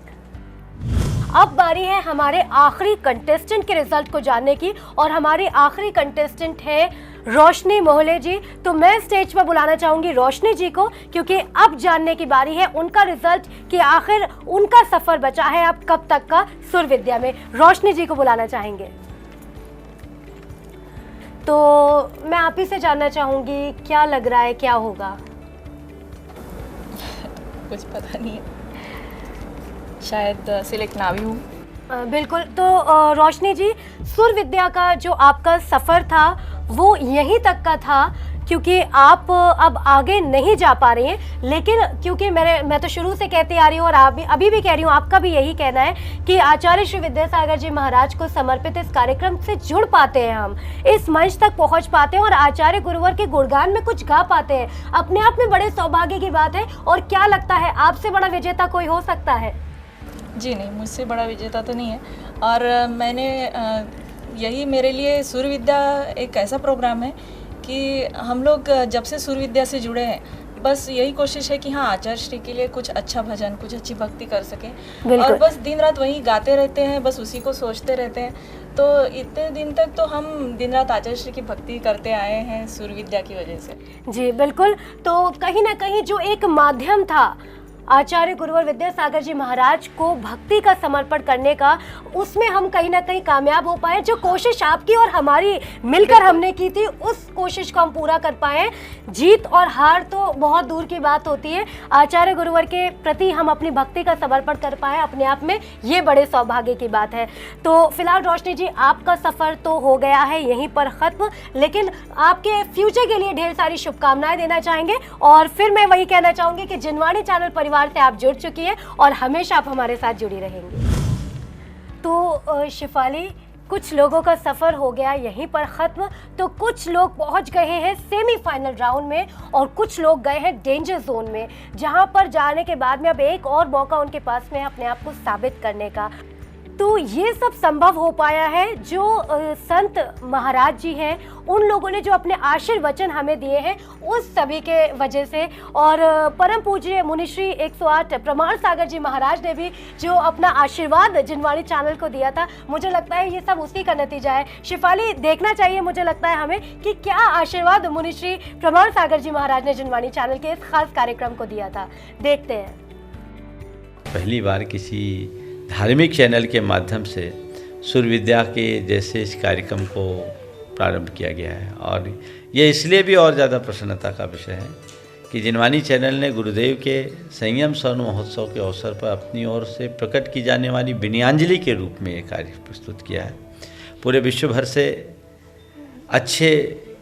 अब बारी है हमारे आखिरी कंटेस्टेंट के रिजल्ट को जानने की और हमारी आखिरी कंटेस्टेंट है रोशनी मोहले जी। तो मैं स्टेज पर बुलाना चाहूंगी रोशनी जी को, क्योंकि अब जानने की बारी है उनका रिजल्ट कि आखिर उनका सफर बचा है अब कब तक का सुर विद्या में। रोशनी जी को बुलाना चाहेंगे। तो मैं आप ही से जानना चाहूंगी, क्या लग रहा है, क्या होगा? कुछ पता नहीं है, शायद सिलेक्ट ना भी हूँ। बिल्कुल। तो रोशनी जी, सुर विद्या का जो आपका सफ़र था वो यहीं तक का था, क्योंकि आप अब आगे नहीं जा पा रही हैं, लेकिन क्योंकि मैं तो शुरू से कहती आ रही हूँ और आप भी अभी भी कह रही हूँ, आपका भी यही कहना है कि आचार्य श्री विद्यासागर जी महाराज को समर्पित इस कार्यक्रम से जुड़ पाते हैं, हम इस मंच तक पहुँच पाते हैं और आचार्य गुरुवर के गुणगान में कुछ गा पाते हैं, अपने आप में बड़े सौभाग्य की बात है। और क्या लगता है, आपसे बड़ा विजेता कोई हो सकता है? जी नहीं, मुझसे बड़ा विजेता तो नहीं है। और मैंने यही मेरे लिए सुर विद्या एक ऐसा प्रोग्राम है कि हम लोग जब से सुर विद्या से जुड़े हैं, बस यही कोशिश है कि हाँ, आचार्य श्री के लिए कुछ अच्छा भजन, कुछ अच्छी भक्ति कर सकें। और बस दिन रात वही गाते रहते हैं, बस उसी को सोचते रहते हैं। तो इतने दिन तक तो हम दिन रात आचार्य श्री की भक्ति करते आए हैं सुर विद्या की वजह से। जी बिल्कुल। तो कहीं ना कहीं जो एक माध्यम था आचार्य गुरुवर विद्यासागर जी महाराज को भक्ति का समर्पण करने का, उसमें हम कहीं ना कहीं कामयाब हो पाए। जो कोशिश आपकी और हमारी मिलकर हमने की थी, उस कोशिश को हम पूरा कर पाए। जीत और हार तो बहुत दूर की बात होती है, आचार्य गुरुवर के प्रति हम अपनी भक्ति का समर्पण कर पाए, अपने आप में ये बड़े सौभाग्य की बात है। तो फिलहाल रोशनी जी, आपका सफ़र तो हो गया है यहीं पर ख़त्म, लेकिन आपके फ्यूचर के लिए ढेर सारी शुभकामनाएं देना चाहेंगे। और फिर मैं वही कहना चाहूँगी कि जिनवानी चैनल परिवार से आप जुड़ चुकी हैं और हमेशा आप हमारे साथ जुड़ी रहेंगी। तो शिफाली, कुछ लोगों का सफ़र हो गया यहीं पर ख़त्म, तो कुछ लोग पहुंच गए हैं सेमीफाइनल राउंड में और कुछ लोग गए हैं डेंजर जोन में, जहां पर जाने के बाद में अब एक और मौका उनके पास में अपने आप को साबित करने का। तो ये सब संभव हो पाया है जो संत महाराज जी हैं, उन लोगों ने जो अपने आशीर्वचन हमें दिए हैं, उस सभी के वजह से। और परम पूज्य मुनिश्री 108 प्रमाण सागर जी महाराज ने भी जो अपना आशीर्वाद जिनवानी चैनल को दिया था, मुझे लगता है ये सब उसी का नतीजा है। शिफाली, देखना चाहिए मुझे लगता है हमें कि क्या आशीर्वाद मुनिश्री प्रमाण सागर जी महाराज ने जिनवानी चैनल के इस खास कार्यक्रम को दिया था। देखते हैं। पहली बार किसी धार्मिक चैनल के माध्यम से सुर विद्या के जैसे इस कार्यक्रम को प्रारंभ किया गया है, और ये इसलिए भी और ज़्यादा प्रसन्नता का विषय है कि जिनवानी चैनल ने गुरुदेव के संयम स्वर्ण महोत्सव के अवसर पर अपनी ओर से प्रकट की जाने वाली विनयांजलि के रूप में ये कार्य प्रस्तुत किया है। पूरे विश्व भर से अच्छे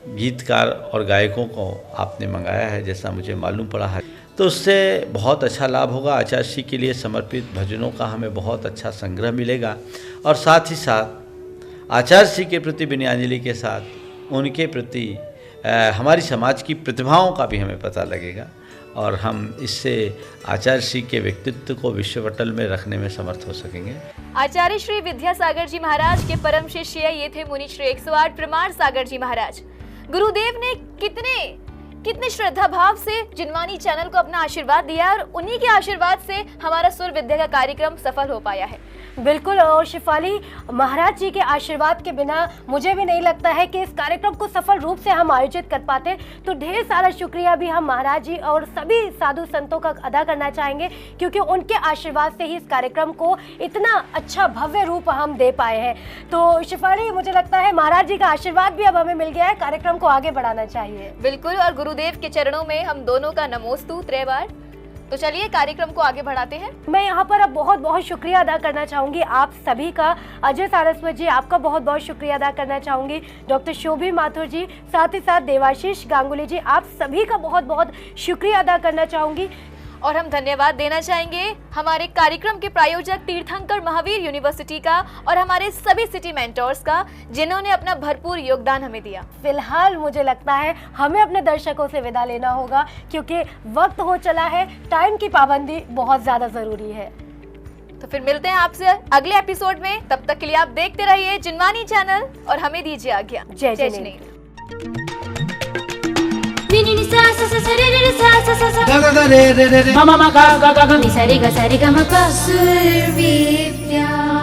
गीतकार और गायकों को आपने मंगाया है, जैसा मुझे मालूम पड़ा है, तो उससे बहुत अच्छा लाभ होगा। आचार्य श्री के लिए समर्पित भजनों का हमें बहुत अच्छा संग्रह मिलेगा, और साथ ही साथ आचार्य श्री के प्रति विनयांजलि के साथ उनके प्रति हमारी समाज की प्रतिभाओं का भी हमें पता लगेगा, और हम इससे आचार्य श्री के व्यक्तित्व को विश्व पटल में रखने में समर्थ हो सकेंगे। आचार्य श्री विद्यासागर जी महाराज के परम शिष्य ये थे मुनि श्री 108 प्रमाण सागर जी महाराज। गुरुदेव ने कितने श्रद्धा भाव से जिनवानी चैनल को अपना आशीर्वाद दिया, और उन्हीं के आशीर्वाद से हमारा सुर विद्या का कार्यक्रम सफल हो पाया है। बिल्कुल। और शिफाली, महाराज जी के आशीर्वाद के बिना मुझे भी नहीं लगता है कि इस कार्यक्रम को सफल रूप से हम आयोजित कर पाते। तो ढेर सारा शुक्रिया भी हम महाराज जी और सभी साधु संतों का अदा करना चाहेंगे, क्योंकि उनके आशीर्वाद से ही इस कार्यक्रम को इतना अच्छा भव्य रूप हम दे पाए हैं। तो शिफाली, मुझे लगता है महाराज जी का आशीर्वाद भी अब हमें मिल गया है, कार्यक्रम को आगे बढ़ाना चाहिए। बिल्कुल। और गुरुदेव के चरणों में हम दोनों का नमोस्तु 3 बार। तो चलिए कार्यक्रम को आगे बढ़ाते हैं। मैं यहाँ पर अब बहुत बहुत शुक्रिया अदा करना चाहूंगी आप सभी का। अजय सारस्वत जी, आपका बहुत बहुत शुक्रिया अदा करना चाहूंगी। डॉक्टर शोभी माथुर जी, साथ ही साथ देवाशीष गांगुली जी, आप सभी का बहुत बहुत शुक्रिया अदा करना चाहूंगी। और हम धन्यवाद देना चाहेंगे हमारे कार्यक्रम के प्रायोजक तीर्थंकर महावीर यूनिवर्सिटी का और हमारे सभी सिटी मेंटर्स का, जिन्होंने अपना भरपूर योगदान हमें दिया। फिलहाल मुझे लगता है हमें अपने दर्शकों से विदा लेना होगा, क्योंकि वक्त हो चला है, टाइम की पाबंदी बहुत ज्यादा जरूरी है। तो फिर मिलते हैं आपसे अगले एपिसोड में। तब तक के लिए आप देखते रहिए जिनवानी चैनल और हमें दीजिए आज्ञा। जय जय। Mama ga ga ga ga, ni sa re ga ma pa. Survidya.